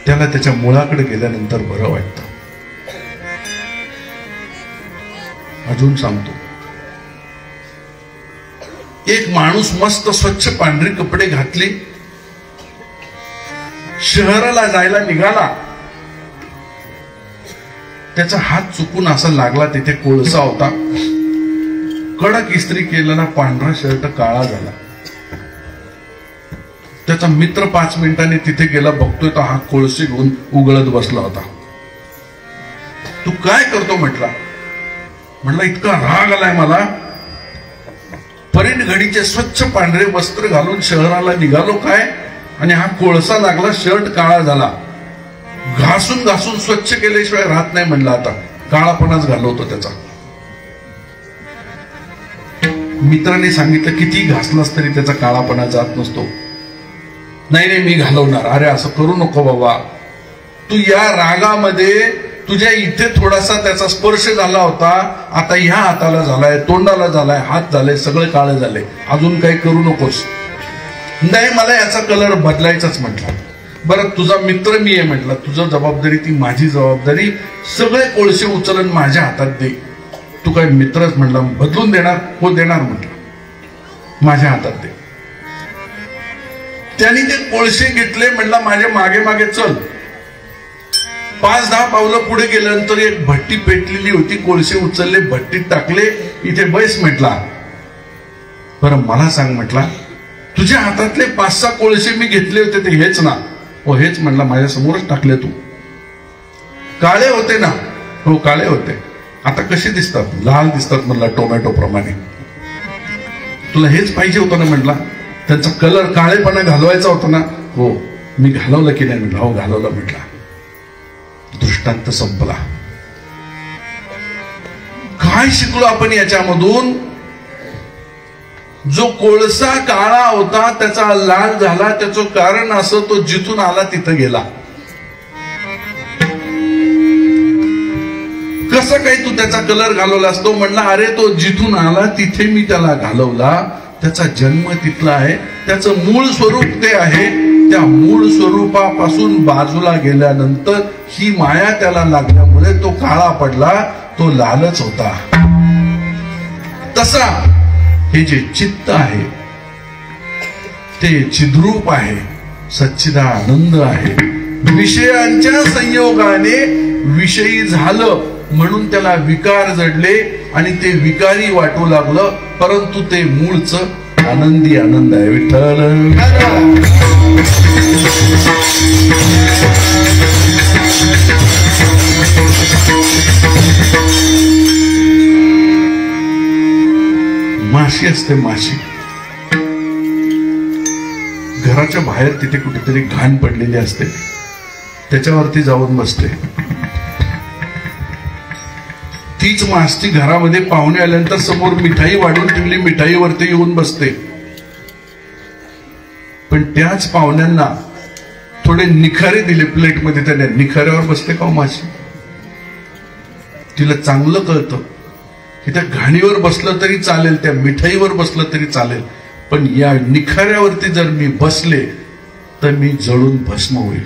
त्याला त्याच्या मुळाकडे गेल्यानंतर बरं वाटतं. अजून सांगतो. एक माणूस मस्त स्वच्छ पांढरे कपडे घातले, शहराला जायला निघाला. त्याचा हात चुकून असा लागला, तिथे कोळसा होता. कडक इस्त्री केलेला पांढरा शर्ट काळा झाला. त्याचा मित्र 5 मिनिटांनी तिथे गेला, बघतोय तर हा कोळसे घेऊन उघळत बसला होता. तू काय करतो म्हटला. म्हटलं इतका राग आलाय मला, परीट घडीचे स्वच्छ पांढरे वस्त्र घालून शहराला निघालो काय, आणि हा कोळसा लागला, शर्ट काळा झाला. घासून घासून स्वच्छ केल्याशिवाय राहत नाही म्हणला, आता काळापणाच घालवतो त्याचा. मित्राने सांगितलं किती घासलास तरी त्याचा काळापणा जात नसतो. नाही नाही मी घालवणार. अरे असं करू नको बाबा, तू या रागामध्ये तुझ्या इथे थोडासा त्याचा स्पर्श झाला होता, आता ह्या हाताला झालाय, तोंडाला झालाय, हात झाले, सगळे काळे झाले, अजून काही करू नकोस. नाही मला याचा कलर बदलायचाच म्हटला. बरं तुझा मित्र मी आहे म्हटलं, तुझं जबाबदारी ती माझी जबाबदारी, सगळे कोळसे उचलून माझ्या हातात दे. तू काय मित्रच म्हटला, बदलून देणार? हो देणार म्हटलं, माझ्या हातात दे. त्यांनी ते कोळसे घेतले, म्हटलं माझ्या मागे मागे चल. 5-10 पावलं पुढे गेल्यानंतर एक भट्टी पेटलेली होती, कोळसे उचलले, भट्टीत टाकले, इथे बैस म्हटला. बरं मला सांग म्हटला, तुझ्या हातातले 5-6 कोळसे मी घेतले होते ते हेच ना? हो हेच म्हटला, माझ्या समोरच टाकले. तू काळे होते ना? हो काळे होते. आता कसे दिसतात? लाल दिसतात म्हणला, टोमॅटो प्रमाणे. तुला हेच पाहिजे होतं ना म्हटला, त्यांचा कलर काळेपणा घालवायचा होता ना? हो. मी घालवलं की नाही म्हटलं? हो घालवलं म्हटला. दृष्टांत संपला. काय शिकलो आपण याच्यामधून? जो कोळसा काळा होता त्याचा लाल झाला, त्याचं कारण असं, तो जिथून आला तिथं गेला. कसं काही तू त्याचा कलर घालवला असतो? म्हणला अरे तो जिथून आला तिथे मी त्याला घालवला, त्याचा जन्म तिथला आहे, त्याचं मूळ स्वरूप ते आहे. त्या मूळ स्वरूपापासून बाजूला गेल्यानंतर ही माया त्याला लागल्यामुळे तो काळा पडला, तो लालच होता. तसा हे जे चित्त आहे ते चिद्रूप आहे, सच्चिदानंद आहे. विषयांच्या संयोगाने विषयी झालं म्हणून त्याला विकार जडले आणि ते विकारी वाटू लागलं, परंतु ते मूळचं आनंदी आनंद आहे. विठ्ठल माशी असते, माशी घराच्या बाहेर तिथे कुठेतरी घाण पडलेली असते, त्याच्यावरती जाऊन बसते. तीच माशी घरामध्ये पाहुणे आल्यानंतर समोर मिठाई वाढून ठेवली, मिठाईवरती येऊन बसते. पण त्याच पाहुण्यांना थोडे निखारे दिले प्लेटमध्ये, त्याने निखाऱ्यावर बसते का माशी? तिला चांगलं कळतं की त्या घाणीवर बसलं तरी चालेल, त्या मिठाईवर बसलं तरी चालेल, पण या निखाऱ्यावरती जर मी बसले तर मी जळून भस्म होईल.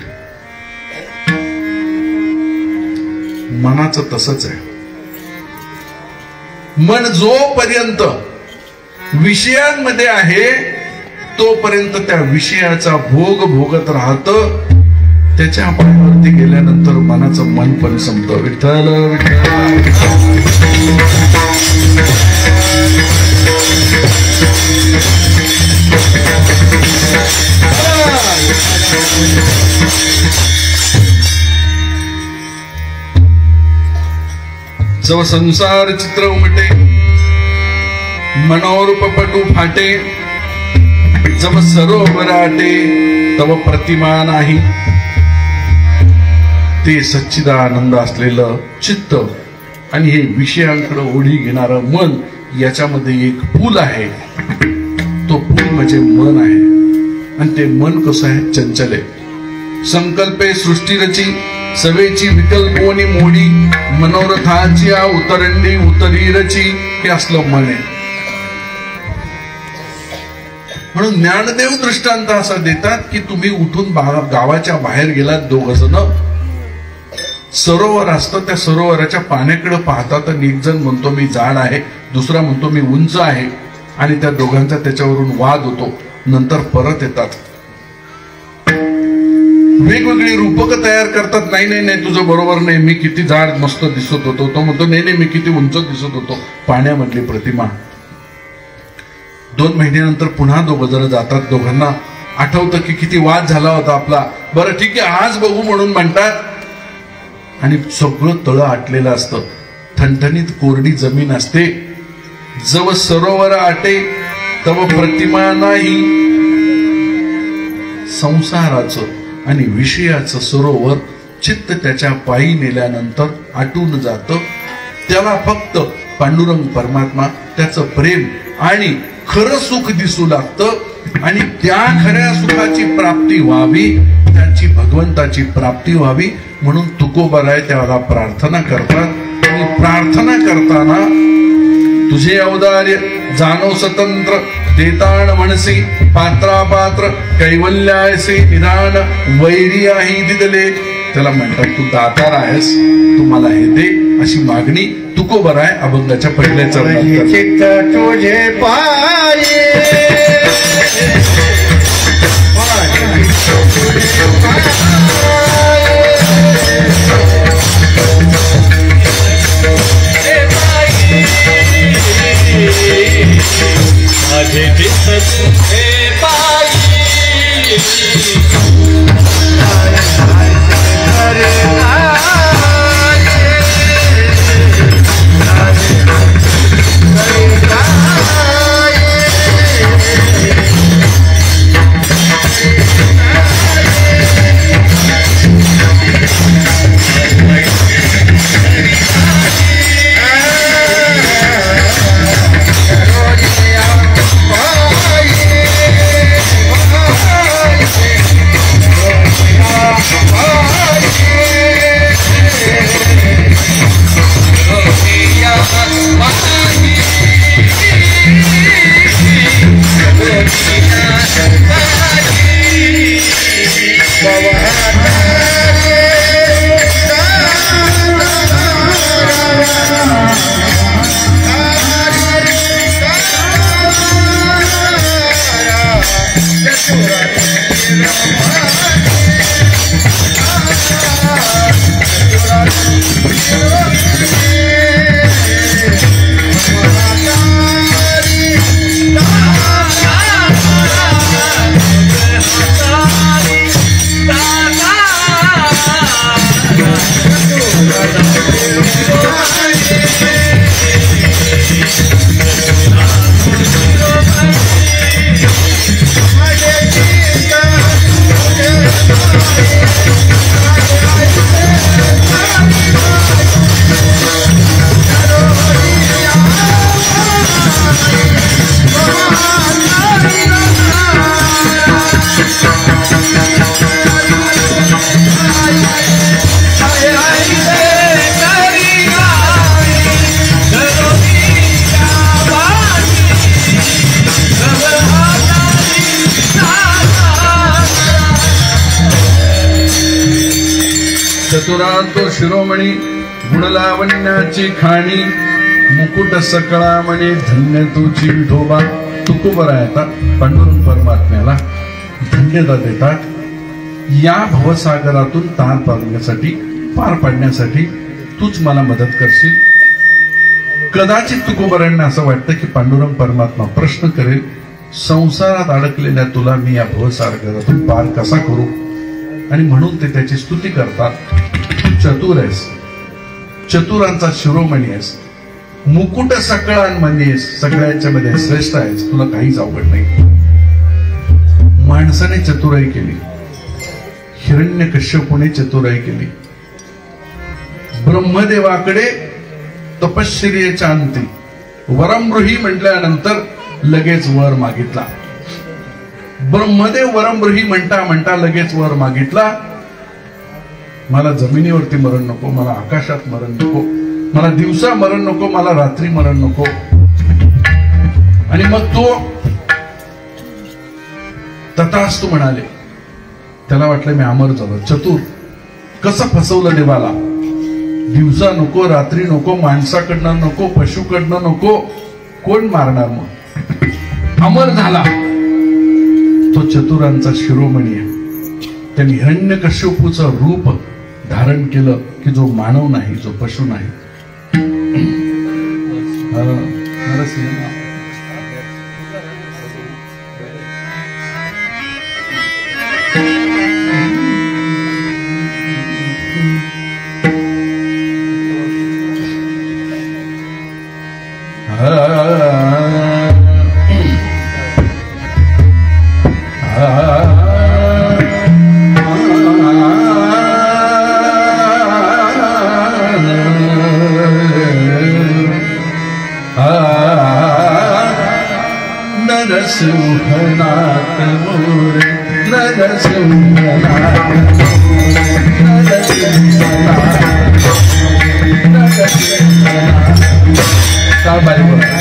मनाचं तसंच आहे. मन जोपर्यंत विषयांमध्ये आहे तोपर्यंत त्या विषयाचा भोग भोगत राहत. त्याच्या पायावरती गेल्यानंतर मनाचं मन पण संपतं. विठ्ठल जव संसार चित्र उमटे, मनोरूप पटू फाटे, जव सरोवर आटे तव प्रतिमा नाही. ते सच्चिदानंद असलेलं चित्त आणि हे विषयांकडे ओढी घेणारं मन, याच्यामध्ये एक पूल आहे. तो पूल म्हणजे मन आहे. आणि ते मन कसं आहे? चंचल आहे. संकल्पे सृष्टी रची, सवेची विकल्पोनी मोडी, मनोरथाची उतरंडी उतरी रची, हे असलं मन आहे. म्हणून ज्ञानदेव दृष्टांत असा देतात की तुम्ही उठून गावाच्या बाहेर गेलात, दोघ जण, सरोवर असतं, त्या सरोवराच्या पाण्याकडे पाहतात आणि एक जण म्हणतो मी जाड आहे, दुसरा म्हणतो मी उंच आहे, आणि त्या दोघांचा त्याच्यावरून वाद होतो. नंतर परत येतात, वेगवेगळी रूपक तयार करतात. नाही नाही नाही, तुझं बरोबर नाही, मी किती जाड मस्त दिसत होतो. तो म्हणतो नाही नाही, मी किती उंच दिसत होतो. पाण्यामधली प्रतिमा. 2 महिन्यानंतर पुन्हा दोघं जण जातात. दोघांना आठवतं की किती वाद झाला होता आपला. बरं ठीक आहे, आज बघू म्हणून म्हणतात, आणि सगळं तळं आटलेलं असतं. ठणठणीत कोरडी जमीन असते. जव सरोवर आटे तव प्रतिमा नाही. संसाराचं आणि विषयाचं सरोवर चित्त त्याच्या पायी नेल्यानंतर आटून जातं. त्याला फक्त पांडुरंग परमात्मा, त्याचं प्रेम आणि खरं सुख दिसू लागतं. आणि त्या खऱ्या सुखाची प्राप्ती व्हावी, त्याची भगवंताची प्राप्ती व्हावी म्हणून तुकोबाराय त्याला प्रार्थना करतात. आणि प्रार्थना करताना तुझे अवदार्य जाणो स्वतंत्र, देताण म्हणसी पात्रापात्र, कैवल्यायसे निदान, वैरी आहे दिदले. त्याला म्हणतात तू दातार आहेस, तू मला हे दे, अशी मागणी तुकोबाराय अभंगाच्या पहिल्या चरणात. चित्त तुझे पाये माझे चित्त तुझे पायी, चतुरा तो शिरोमणी गुणलावण्याची खाणी मुकुट सकळा म्हणे धन्य तुझी विठोबा. तुकोबरा येतात पांडुरंग परमात्म्याला धन्यता देतात. या भवसागरातून पार पाडण्यासाठी तूच मला मदत करशील. कदाचित तुकोबरांना असं वाटतं की पांडुरंग परमात्मा प्रश्न करेल, संसारात अडकलेल्या तुला मी या भवसागरातून पार कसा करू, आणि म्हणून ते त्याची स्तुती करतात. तू चतुर आहेस, चतुरांचा शिरोमणी आहेस, मुकुट सकळांमध्ये आहेस, सगळ्यांच्या मध्ये श्रेष्ठ आहेस, तुला काहीच अवघड नाही. माणसाने चतुराई केली, हिरण्यकश्यपूने चतुराई केली. ब्रह्मदेवाकडे तपश्चर्येच्या अंती वरमृही म्हटल्यानंतर लगेच वर मागितला. ब्रह्मदेव वरमृही म्हणता लगेच वर मागितला, मला जमिनीवरती मरण नको, मला आकाशात मरण नको, मला दिवसा मरण नको, मला रात्री मरण नको. आणि मग तो तथास्तु म्हणाले. त्याला वाटलं मी अमर झालो. चतुर कसं फसवलं देवाला. दिवसा नको, रात्री नको, माणसाकडनं नको, पशुकडनं नको, कोण मारणार. मग अमर झाला तो चतुरांचा शिरोमणी आहे. त्यांनी हिरण्यकश्यपूचं रूप धारण केलं की जो मानव नाही, जो पशु नाही. नरसिंह नरसिंहनाथ मोरे, नरसिंहनाथ, नरसिंहनाथ, नरसिंहनाथ. का बाई बोला.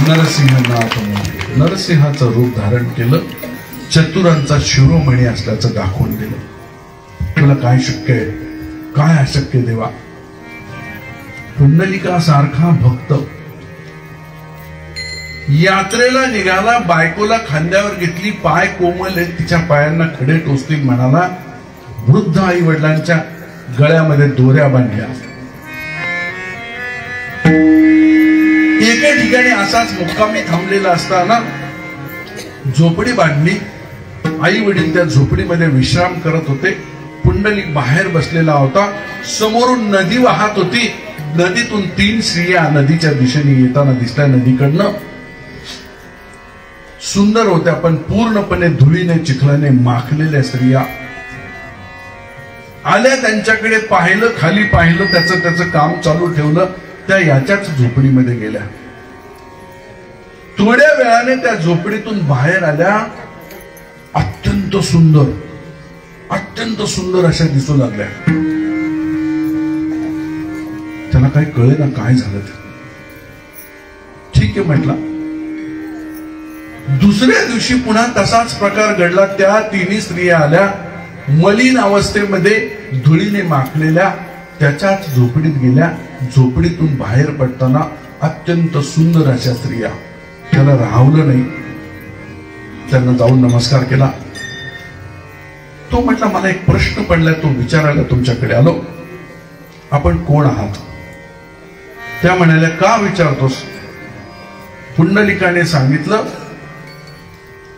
नरसिंहनाथ, नरसिंहनाथ नरसिंहाचं रूप धारण केलं, चतुरांचा शिरोमणी असल्याचं दाखवून दिलं. तुला काय शक्य आहे, काय अशक्य देवा. पुंडलिका सारखा भक्त यात्रेला निघाला, बायकोला खांद्यावर घेतली, पाय कोमल आहेत, तिच्या पायांना खडे टोचतील म्हणाला. वृद्ध आई वडिलांच्या गळ्यामध्ये दोऱ्या बांधल्या. एके ठिकाणी असाच मुक्कामी थांबलेला असताना झोपडी बांधली. आई वडील त्या झोपडीमध्ये विश्राम करत होते. पुंडलिक बाहेर बसलेला होता. समोरून नदी वाहत होती. नदीतून 3 स्त्रिया नदीच्या दिशेने येताना दिसल्या. नदीकडनं सुंदर होत्या, पण पूर्णपणे धुळीने चिखलाने माखलेल्या स्त्रिया आल्या. त्यांच्याकडे पाहिलं, खाली पाहिलं, त्याचं काम चालू ठेवलं. त्या याच्याच झोपडीमध्ये गेल्या. थोड्या वेळाने त्या झोपडीतून बाहेर आल्या. अत्यंत सुंदर अशा दिसू लागल्या. त्याला काही कळे ना काय झालं ते. ठीक आहे म्हटलं. दुसऱ्या दिवशी पुन्हा तसाच प्रकार घडला. त्या 3 स्त्रिया आल्या, मलिन अवस्थेमध्ये, धुळीने माखलेल्या. त्याच्याच झोपडीत गेल्या. झोपडीतून बाहेर पडताना अत्यंत सुंदर अशा स्त्रिया. त्याला राहवलं नाही. त्यांना जाऊन नमस्कार केला. तो म्हटला, मला एक प्रश्न पडलाय, तो विचारायला तुमच्याकडे आलो. आपण कोण आहात? त्या म्हणाल्या, का विचारतोस? पुंडलिकाने सांगितलं,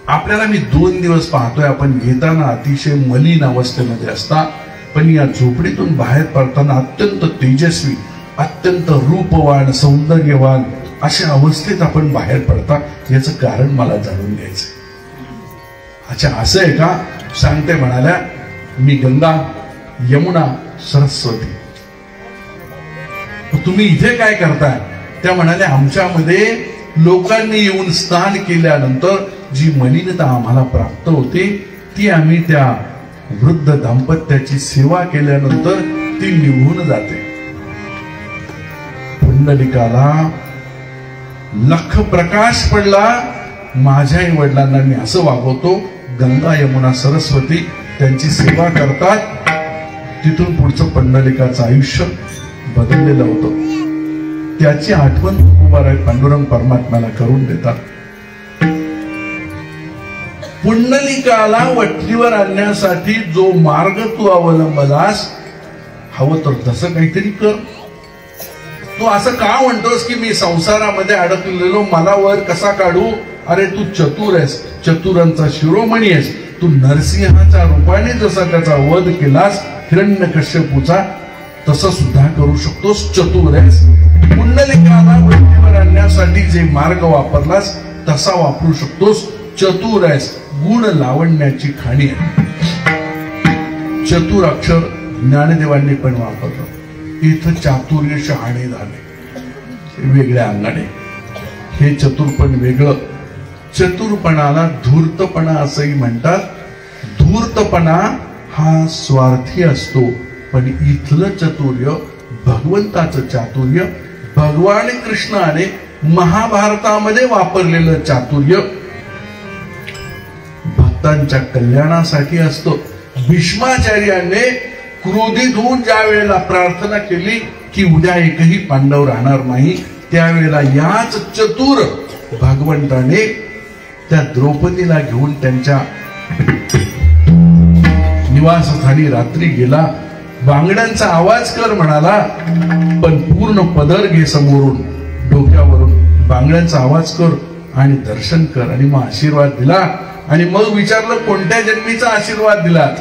आपल्याला मी 2 दिवस पाहतोय. आपण येताना अतिशय मलिन अवस्थेमध्ये असता, पण या झोपडीतून बाहेर पडताना अत्यंत तेजस्वी, अत्यंत रूपवान, सौंदर्यवान अशा अवस्थेत आपण बाहेर पडता. याचं कारण मला जाणून घ्यायचंय. अच्छा, असं आहे का? सांगते. म्हणाल्या, मी गंगा, यमुना, सरस्वती. तुम्ही इथे काय करताय? त्या म्हणाल्या, आमच्यामध्ये लोकांनी येऊन स्नान केल्यानंतर जी मलिनता आम्हाला प्राप्त होते ती आम्ही त्या वृद्ध दाम्पत्याची सेवा केल्यानंतर ती निघून जाते. पुंडलिकाला लख प्रकाश पडला. माझ्या आई वडिलांना मी असं वागवतो, गंगा, यमुना, सरस्वती त्यांची सेवा करतात. तिथून पुढचं पुंडलिकाचं आयुष्य बदललेलं होतं. त्याची आठवण पांडुरंग परमात्म्याला करून देतात. पुंडलिकाला वठणीवर आणण्यासाठी जो मार्ग तू अवलंबलास, हवं तर तसं काहीतरी कर. तू असं का म्हणतोस की मी संसारामध्ये अडकलेलो, मला वर कसा काढू? अरे तू चतुर आहेस, चतुरांचा शिरोमणी आहेस. तू नरसिंहाच्या रूपाने जसा त्याचा वध केलास हिरण्यकश्यपूचा, तसं सुद्धा करू शकतोस. चतुर आहेस. पुंडलिकाला वठणीवर आणण्यासाठी जे मार्ग वापरलास तसा वापरू शकतोस. चतुर आहेस. गुण लावण्याची खाणी आहे. चतुर अक्षर ज्ञानदेवांनी पण वापरलं. इथं चातुर्य शहाणे झाले वेगळ्या अंगाने. हे चतुरपण वेगळं. चतुरपणाला धूर्तपणा असंही म्हणतात. धूर्तपणा हा स्वार्थी असतो, पण इथलं चातुर्य भगवंताचं चातुर्य, भगवान कृष्णाने महाभारतामध्ये वापरलेलं चातुर्य भक्तांच्या कल्याणासाठी असतो. भीष्माचार्याने क्रोधित होऊन ज्या वेळेला प्रार्थना केली की उद्या एकही पांडव राहणार नाही, त्यावेळेला याच चतुर भगवंताने त्या द्रौपदीला घेऊन त्यांच्या निवासस्थानी रात्री गेला. बांगड्यांचा आवाज कर म्हणाला, पण पूर्ण पदर घे समोरून, डोक्यावरून बांगड्यांचा आवाज कर आणि दर्शन कर. आणि मग आशीर्वाद दिला. आणि मग विचारलं, कोणत्या जन्मीचा आशीर्वाद दिलात?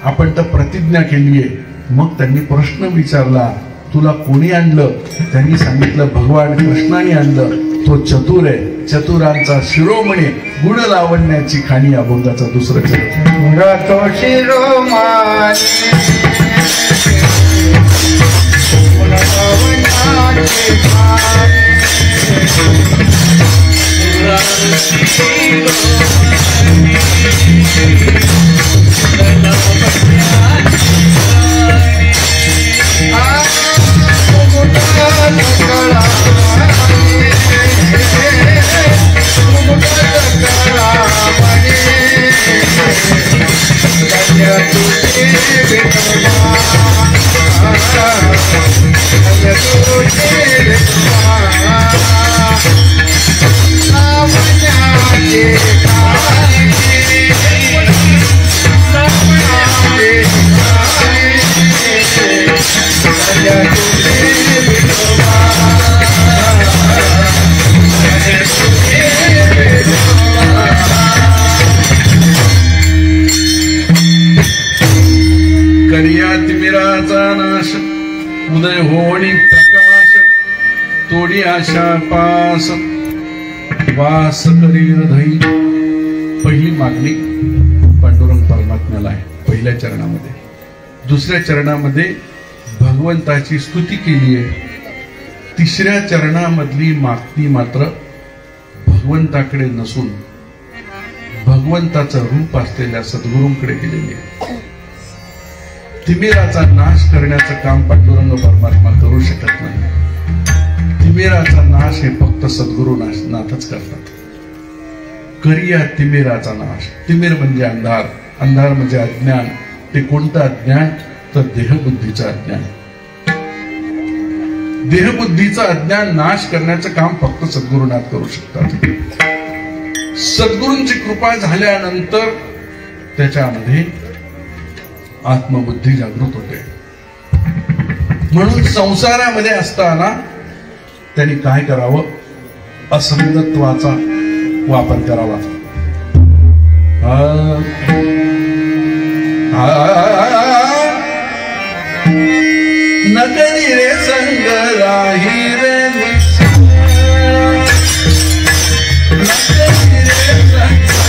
आपण तर प्रतिज्ञा केलीये. मग त्यांनी प्रश्न विचारला, तुला कोणी आणलं? त्यांनी सांगितलं, भगवान कृष्णाने आणलं. तो चतुर आहे, चतुरांचा शिरोमणी, गुण लावण्याची खाणी. अभंगाचा दुसरं चरित्र. तो शिरोमणी तिमिराचा नाश उदय होणी प्रकाश तोडी आशा पास वास करी हृदयी. पहिली मागणी पांडुरंग परमात्म्याला आहे पहिल्या चरणामध्ये. दुसऱ्या चरणामध्ये भगवंताची स्तुती केली आहे. तिसऱ्या चरणामधली मागणी मात्र भगवंताकडे नसून भगवंताचं रूप असलेल्या सद्गुरूंकडे गेलेली आहे. तिमिराचा नाश करण्याचं काम पांडुरंग परमात्मा करू शकत नाही. तिमिराचा नाश हे फक्त सद्गुरू नाथच करतात. करिया तिमिराचा नाश. तिमिर म्हणजे अंधार, अंधार म्हणजे अज्ञान. ते कोणतं अज्ञान तर देहबुद्धीचं अज्ञान. देहबुद्धीचं अज्ञान नाश करण्याचं काम फक्त सद्गुरुनाथ करू शकतात. सद्गुरूंची कृपा झाल्यानंतर त्याच्यामध्ये आत्मबुद्धी जागृत होते. म्हणून संसारामध्ये असताना त्यांनी काय करावं? असंगत्वाचा वापर करावा. नकली रे संग राही रे नकली रे संग राही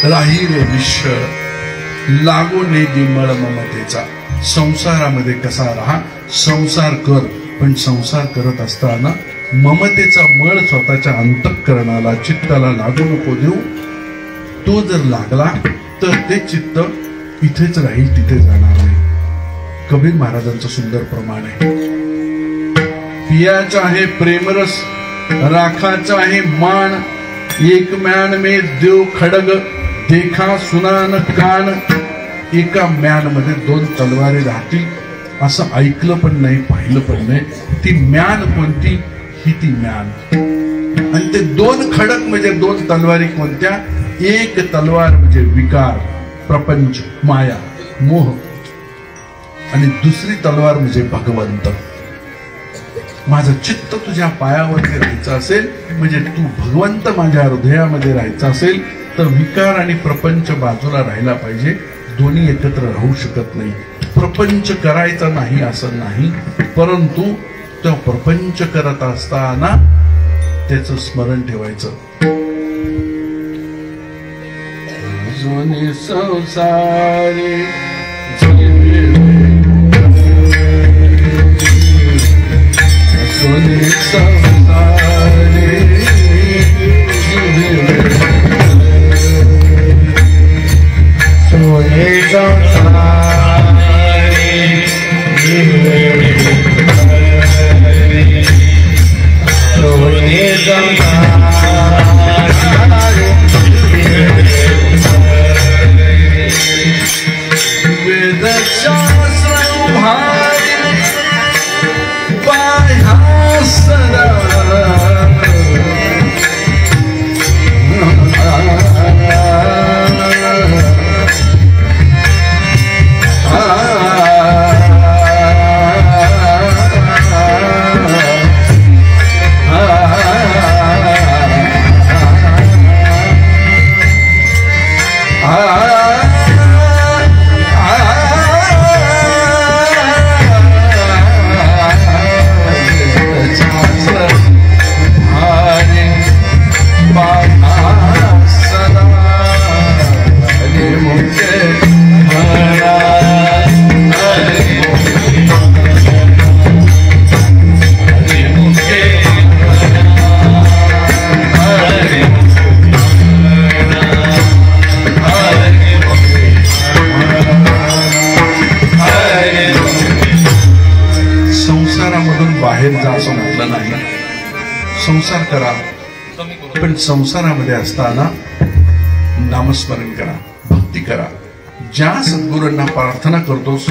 राही रे विश्व लागो नेगी मळ ममतेचा. संसारामध्ये कसा राहा, संसार कर, पण संसार करत असताना ममतेचा मळ स्वतःच्या अंतःकरणाला चित्ताला लागू नको देऊ. तो जर लागला तर ते चित्त इथेच राहील, तिथे जाणार नाही. कबीर महाराजांचं सुंदर प्रमाण आहे. पियाचा आहे प्रेमरस, राखाचा आहे मान, एक म्यान में देव खडग, देखा सुनान कान. एका म्यान मध्ये 2 तलवारी राहतील असं ऐकलं पण नाही, पाहिलं पण नाही. ती म्यान कोणती? ही ती म्यान. आणि ते 2 खडक म्हणजे 2 तलवारी कोणत्या? एक तलवार म्हणजे विकार, प्रपंच, माया, मोह, आणि दुसरी तलवार म्हणजे भगवंत. माझं चित्त तुझ्या पायावरती राहायचं असेल म्हणजे तू भगवंत माझ्या हृदयामध्ये राहायचं असेल तर विकार आणि प्रपंच बाजूला राहायला पाहिजे. दोन्ही एकत्र राहू शकत नाही. प्रपंच करायचा नाही असं नाही, परंतु तो प्रपंच करत असताना त्याचं स्मरण ठेवायचं. सोने संसारी सोने संसारी सोने बाहेर जा असं म्हटलं नाही. संसार करा, पण संसारामध्ये असताना नामस्मरण करा, भक्ती करा. ज्या सद्गुरूंना प्रार्थना करतोस,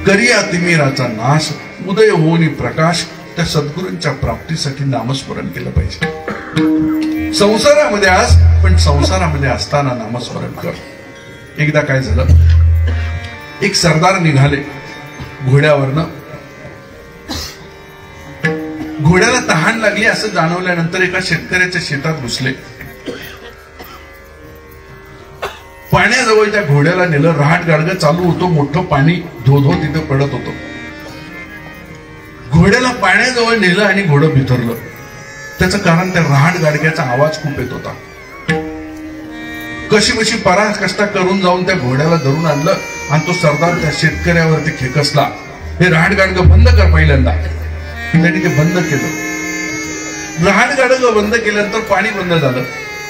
करिया तिमिराचा नाश, उदय होऊन प्रकाश, त्या सद्गुरूंच्या प्राप्तीसाठी नामस्मरण केलं पाहिजे. संसारामध्ये आस, पण संसारामध्ये असताना नामस्मरण कर. एकदा काय झालं, एक सरदार निघाले घोड्यावरनं. घोड्याला तहान लागली असं जाणवल्यानंतर एका शेतकऱ्याच्या शेतात घुसले. पाण्याजवळ त्या घोड्याला नेलं. रहाट गाडगं चालू होतो, मोठं पाणी धो धो तिथं पडत होतं. घोड्याला पाण्याजवळ नेलं आणि घोडं बिथरलं. त्याचं कारण त्या रहाट गाडग्याचा आवाज खूप येत होता. कशी बशी पराकष्टा करून जाऊन त्या घोड्याला धरून आणलं आणि तो सरदार त्या शेतकऱ्यावरती खेकसला. हे रहाट गाडगं बंद कर पहिल्यांदा. त्यांनी ते बंद केलं. रहाट गाडगं बंद केल्यानंतर पाणी बंद झालं.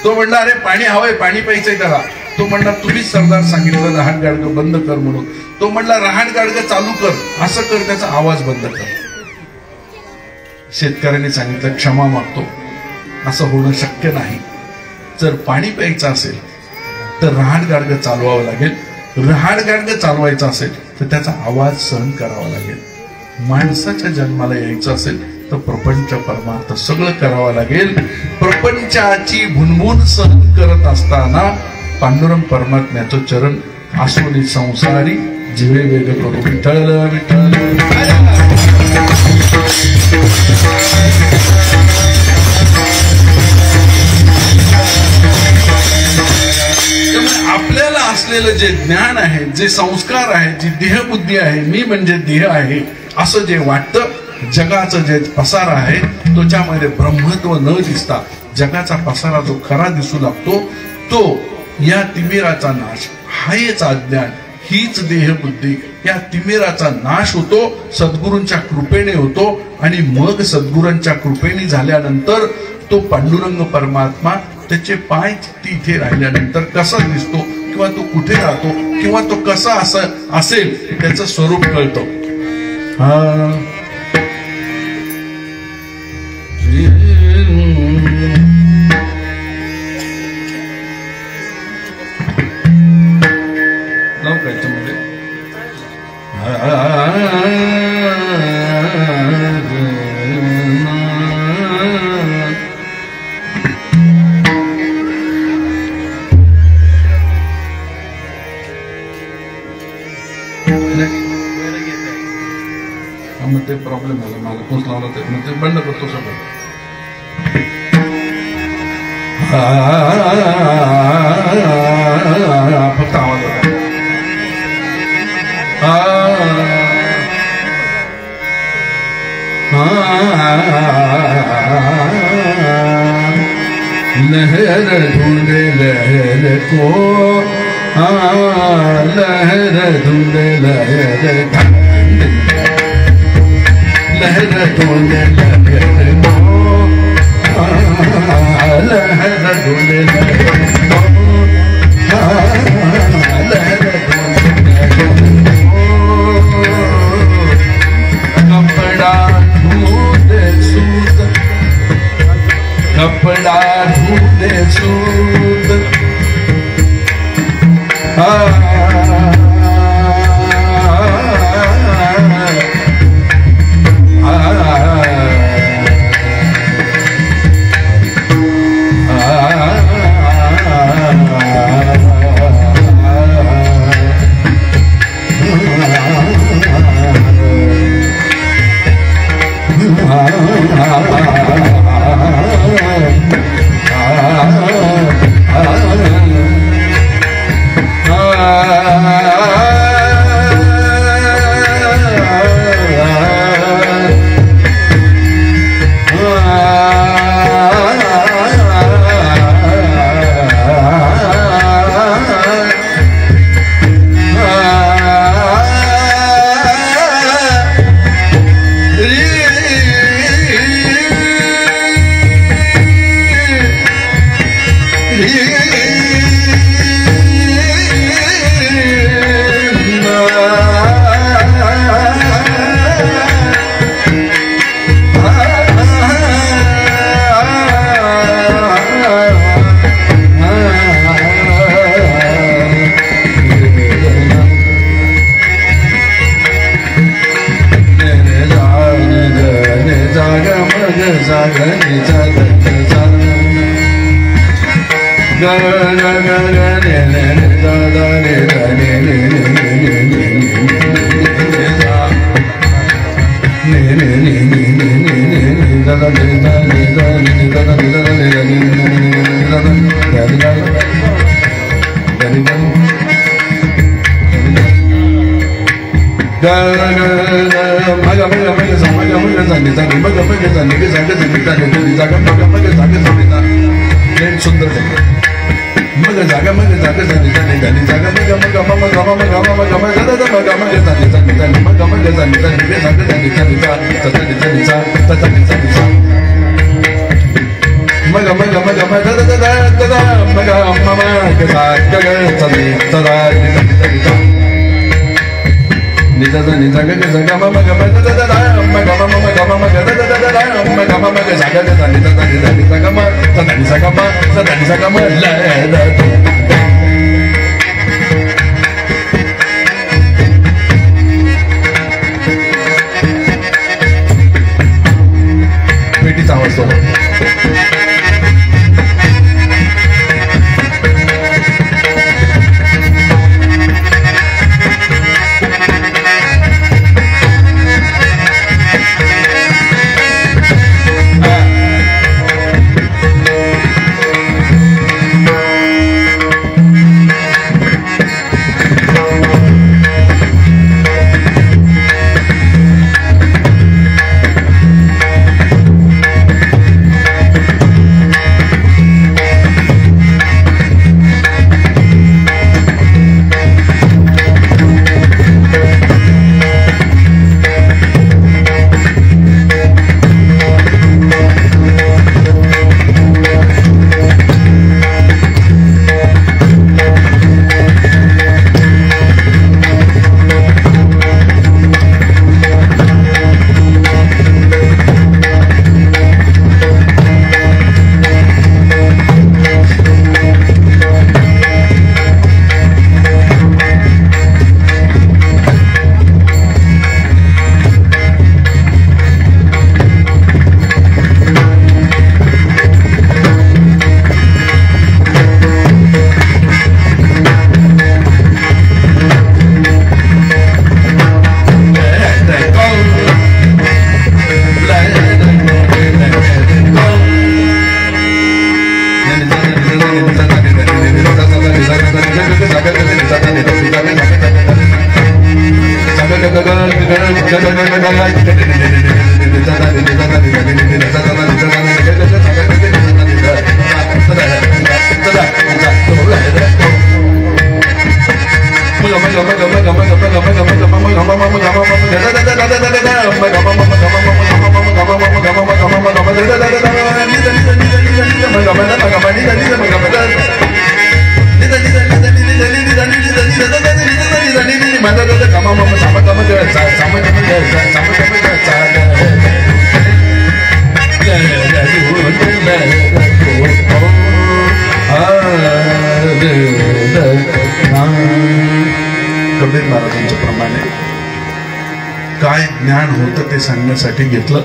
तो म्हणला, अरे पाणी हवंय, पाणी प्यायचंय त्याला. तो म्हणला, तुम्हीच सरदार सांगितलं रहाट गाडगं बंद कर म्हणून. तो म्हणला, रहाट गाडगं चालू कर, असं कर, त्याचा आवाज बंद कर. शेतकऱ्याने सांगितलं, क्षमा मागतो, असं होणं शक्य नाही. जर पाणी प्यायचं असेल तर रहाट गाडगं चालवावं लागेल. रहाट गाडगं चालवायचं असेल तर त्याचा आवाज सहन करावा लागेल. माणसाच्या जन्माला यायचं असेल तर प्रपंच परमार्थ सगळं करावं लागेल. प्रपंचाची भुनभुन सहन करत असताना पांडुरंग परमात्म्याचं चरण आसोनी संसारी जीवे वेग करू विठ्ठल विठ्ठल. आपल्याला असलेलं जे ज्ञान आहे, जे संस्कार आहे, जी देहबुद्धी आहे, मी म्हणजे देह आहे असं जे वाटतं, जगाचं जे पसारा आहे त्याच्यामध्ये ब्रह्मत्व न दिसता जगाचा पसारा जो खरा दिसू लागतो, तो या तिमिराचा नाश, हाच अज्ञान, हीच देहबुद्धी, या तिमिराचा नाश होतो, सद्गुरूंच्या कृपेने होतो. आणि मग सद्गुरूंच्या कृपेने झाल्यानंतर तो पांडुरंग परमात्मा त्याचे पाय तिथे राहिल्यानंतर कसा दिसतो किंवा तो कुठे राहतो किंवा तो कसा असेल त्याचं स्वरूप कळतं. मग ते प्रॉब्लेम झाला, मला पोच लावला ते मग ते बंद करतो सगळं. फक्त आवाज होता. लहर ढूंढे लहर को, लहर ढूंढे लहर, लहर ढूंढे लहर को, लहर ढूंढे लहर को, लहर ढूंढे कपड़ा ढूंढे सूत, कपड़ा ढूंढे सूत, सुंदर मग जागा मग जागा झाली झाली झाली जागा मग मग मग गम मग गम मग गम जागा मग गम झाली झाली झाली मग गम झाली झाली जागा झाली झाली झाली झाली मग मग मग मग दादा दादा दादा मग ममा गजा गगा चली दादा निजा निजा गगा गगा मग मग दादा दादा मग मग मग मग दादा दादा मग मग जागा झाली झाली झाली जागा मग दादा जागा मग दादा जागा मग ला पेटीचा आवाज तो मदत गमा मम सम तम कबीर महाराजांच्या प्रमाणे काय ज्ञान होतं ते सांगण्यासाठी घेतलं.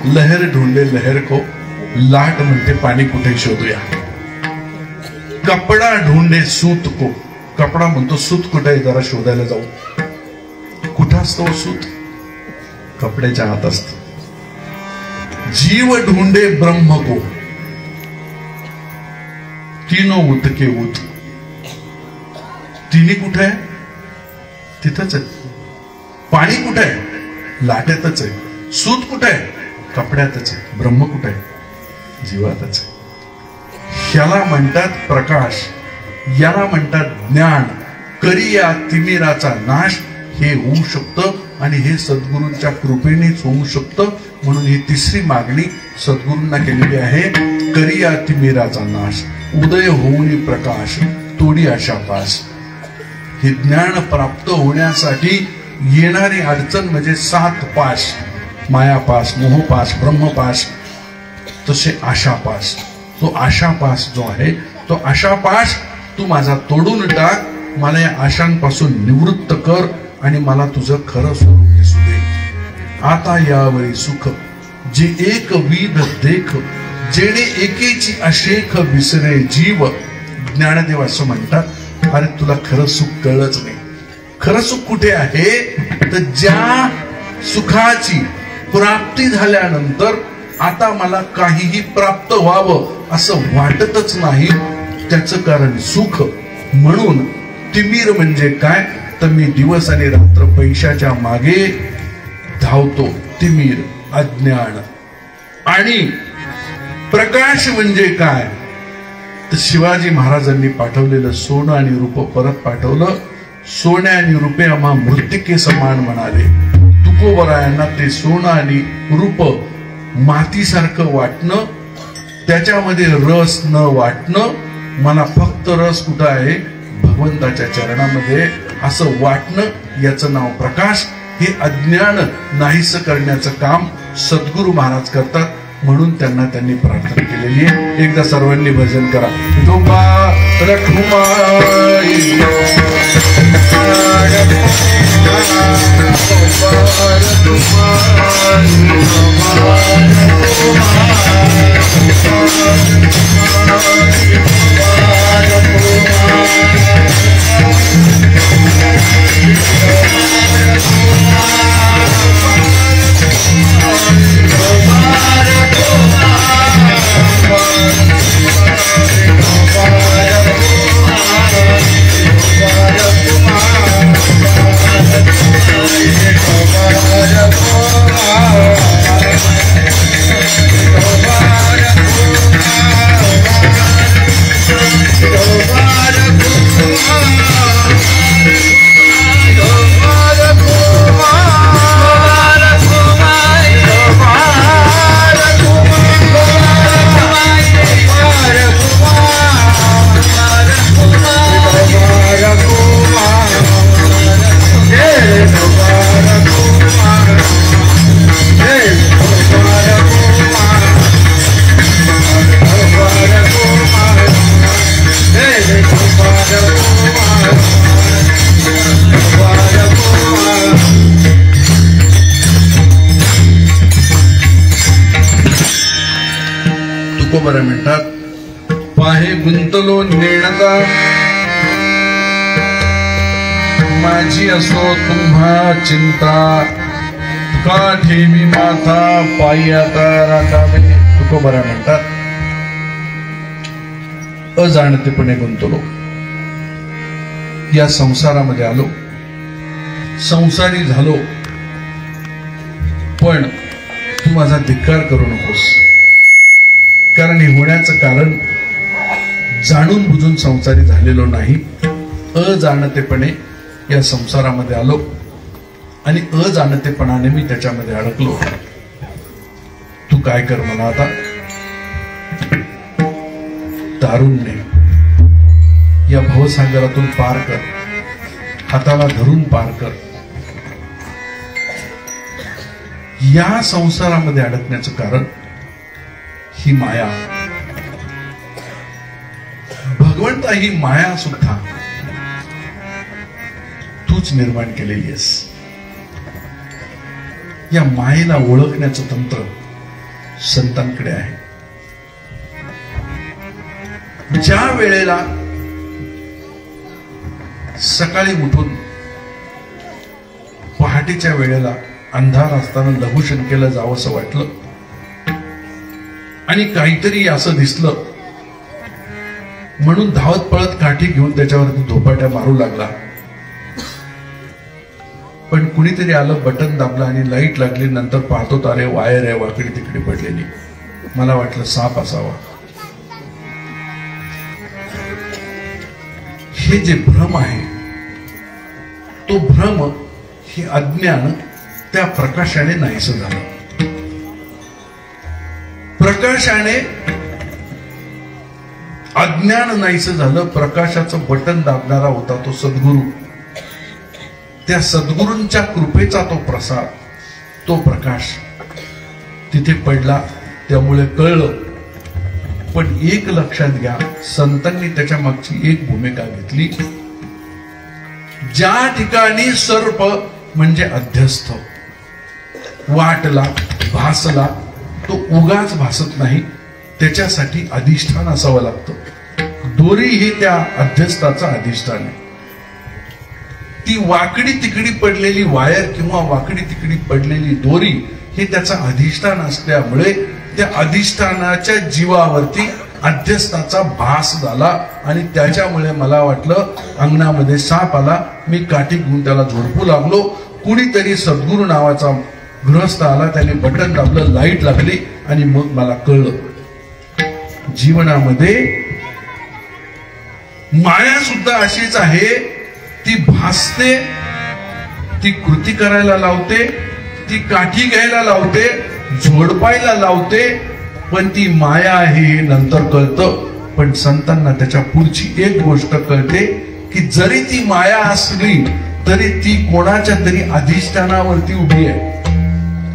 लहर ढूंढे लहर को, लाट म्हणते पाणी कुठे शोधूया. कपडा ढूंढे सूत को, कपडा म्हणतो सूत कुठे जरा शोधायला जाऊ. कुठं असतो सूत? कपड्याच्या हात असत. जीव ढूंढे ब्रह्म को, तीनों उत के उत, तिन्ही कुठे आहे? तिथंच आहे. पाणी कुठे आहे? लाटेतच आहे. सूत कुठे आहे? कपड्यातच आहे. ब्रह्म कुठे आहे? जीवातच आहे. ह्याला म्हणतात प्रकाश, याला म्हणतात ज्ञान. करिया तिमिराचा नाश हे होऊ शकतं आणि हे सद्गुरूंच्या कृपेनेच होऊ शकतं. म्हणून ही तिसरी मागणी सद्गुरूंना केलेली आहे. करिया तिमिराचा नाश, उदय होऊनी प्रकाश, तोडी आशा पास. हे ज्ञान प्राप्त होण्यासाठी येणारी अडचण म्हणजे 7 पाश. मायापास, मोहपास, ब्रह्मपास, तसे आशापास. तो आशापास जो आहे तो आशापास तू माझा तोडून टाक. मला या आशांपासून निवृत्त कर आणि मला तुझं खरं स्वरूप दिसू दे. आता यावरी सुख जे एक विध देख, जेणे एकेची अशेख विसरे जीव. ज्ञानदेव असं म्हणतात, अरे तुला खरं सुख कळलंच नाही. खरं सुख कुठे आहे? तर ज्या सुखाची प्राप्ती झाल्यानंतर आता मला काहीही प्राप्त व्हावं असं वाटतच नाही. त्याचं कारण सुख. म्हणून तिमीर म्हणजे काय? तर मी दिवस आणि रात्र पैशाच्या मागे धावतो. तिमीर अज्ञान. आणि प्रकाश म्हणजे काय? तर शिवाजी महाराजांनी पाठवलेलं सोनं आणि रूप परत पाठवलं. सोने आणि रुपे आम्हा मृत्तिके समान म्हणाले. तुकोबरायांना ते सोनं आणि रूप मातीसारखं वाटणं, त्याच्यामध्ये रस न वाटणं. मला फक्त रस कुठं आहे? भगवंताच्या चरणामध्ये असं वाटणं, याचं नाव प्रकाश. हे अज्ञान नाहीसं करण्याचं काम सद्गुरू महाराज करतात. म्हणून त्यांनी प्रार्थना केलेली आहे. एकदा सर्वांनी भजन करा. विठोबा रखुमाई तुकोबरा म्हणतात, पाहे गुंतलो नेणता माझी असो तुम्हा चिंता, तुका ठेवी माथा पायी आता राखावे. तुकोबरा म्हणतात, अजाणतेपणे गुंतलो, या संसारामध्ये आलो, संसारी झालो, पण तू माझा धिक्कार करू नकोस. कारण हे होण्याचं कारण जाणून बुजून संसारी झालेलो नाही, अजाणतेपणे या संसारामध्ये आलो आणि अजाणतेपणाने मी त्याच्यामध्ये अडकलो. तू काय कर म्हणा आता, तारुण्य या भवसागरातून पार कर. हाताला धरून पार कर. या संसारामध्ये अडकण्याचं कारण ही माया. भगवंता ही माया सुद्धा तूच निर्माण केलेली आहेस. या मायेला ओळखण्याचं तंत्र संतांकडे आहे. ज्या वेळेला सकाळी उठून पहाटेच्या वेळेला अंधार असताना लघुशंकेला जावंसं वाटलं आणि काहीतरी असं दिसलं म्हणून धावत पळत काठी घेऊन त्याच्यावरती धोपाट्या मारू लागला, पण कुणीतरी आलं, बटन दाबलं आणि लाईट लागली. नंतर पाहतो तारे वायर आहे वाकडी तिकडे पडलेली. मला वाटलं साप असावा. हे जे भ्रम आहे तो भ्रम, हे अज्ञान त्या प्रकाशाने नाहीसं झालं. प्रकाशाने अज्ञान नाहीसं झालं. प्रकाशाचं बटन दाबणारा होता तो सद्गुरू. त्या सद्गुरूंच्या कृपेचा तो प्रसार, तो प्रकाश तिथे पडला. त्यामुळे कळलं. पण एक लक्षात घ्या, संतांनी त्याच्या मागची एक भूमिका घेतली. ज्या ठिकाणी सर्प म्हणजे अध्यस्थ वाटला, भासला, तो उगाच भासत नाही. त्याच्यासाठी अधिष्ठान असावं लागतं. दोरी ही त्या अध्यस्थाचा अधिष्ठान आहे. ती वाकडी तिकडी पडलेली वायर किंवा वाकडी तिकडी पडलेली दोरी हे त्याचं अधिष्ठान असल्यामुळे त्या अधिष्ठानाच्या जीवावरती अध्यस्थाचा भास झाला आणि त्याच्यामुळे मला वाटलं अंगणामध्ये साप आला. मी काठी घेऊन त्याला झोडपू लागलो. कुणीतरी सद्गुरू नावाचा गृहस्थ आला, त्याने बटन दाबलं, लाईट लागली आणि मग मला कळलं जीवनामध्ये माया सुद्धा अशीच आहे. ती भासते, ती कृती करायला लावते, ती काठी घ्यायला लावते, झोडपायला लावते, पण ती माया आहे हे नंतर कळतं. पण संतांना त्याच्या पुढची एक गोष्ट कळते की जरी ती माया असली तरी ती कोणाच्या तरी अधिष्ठानावरती उभी आहे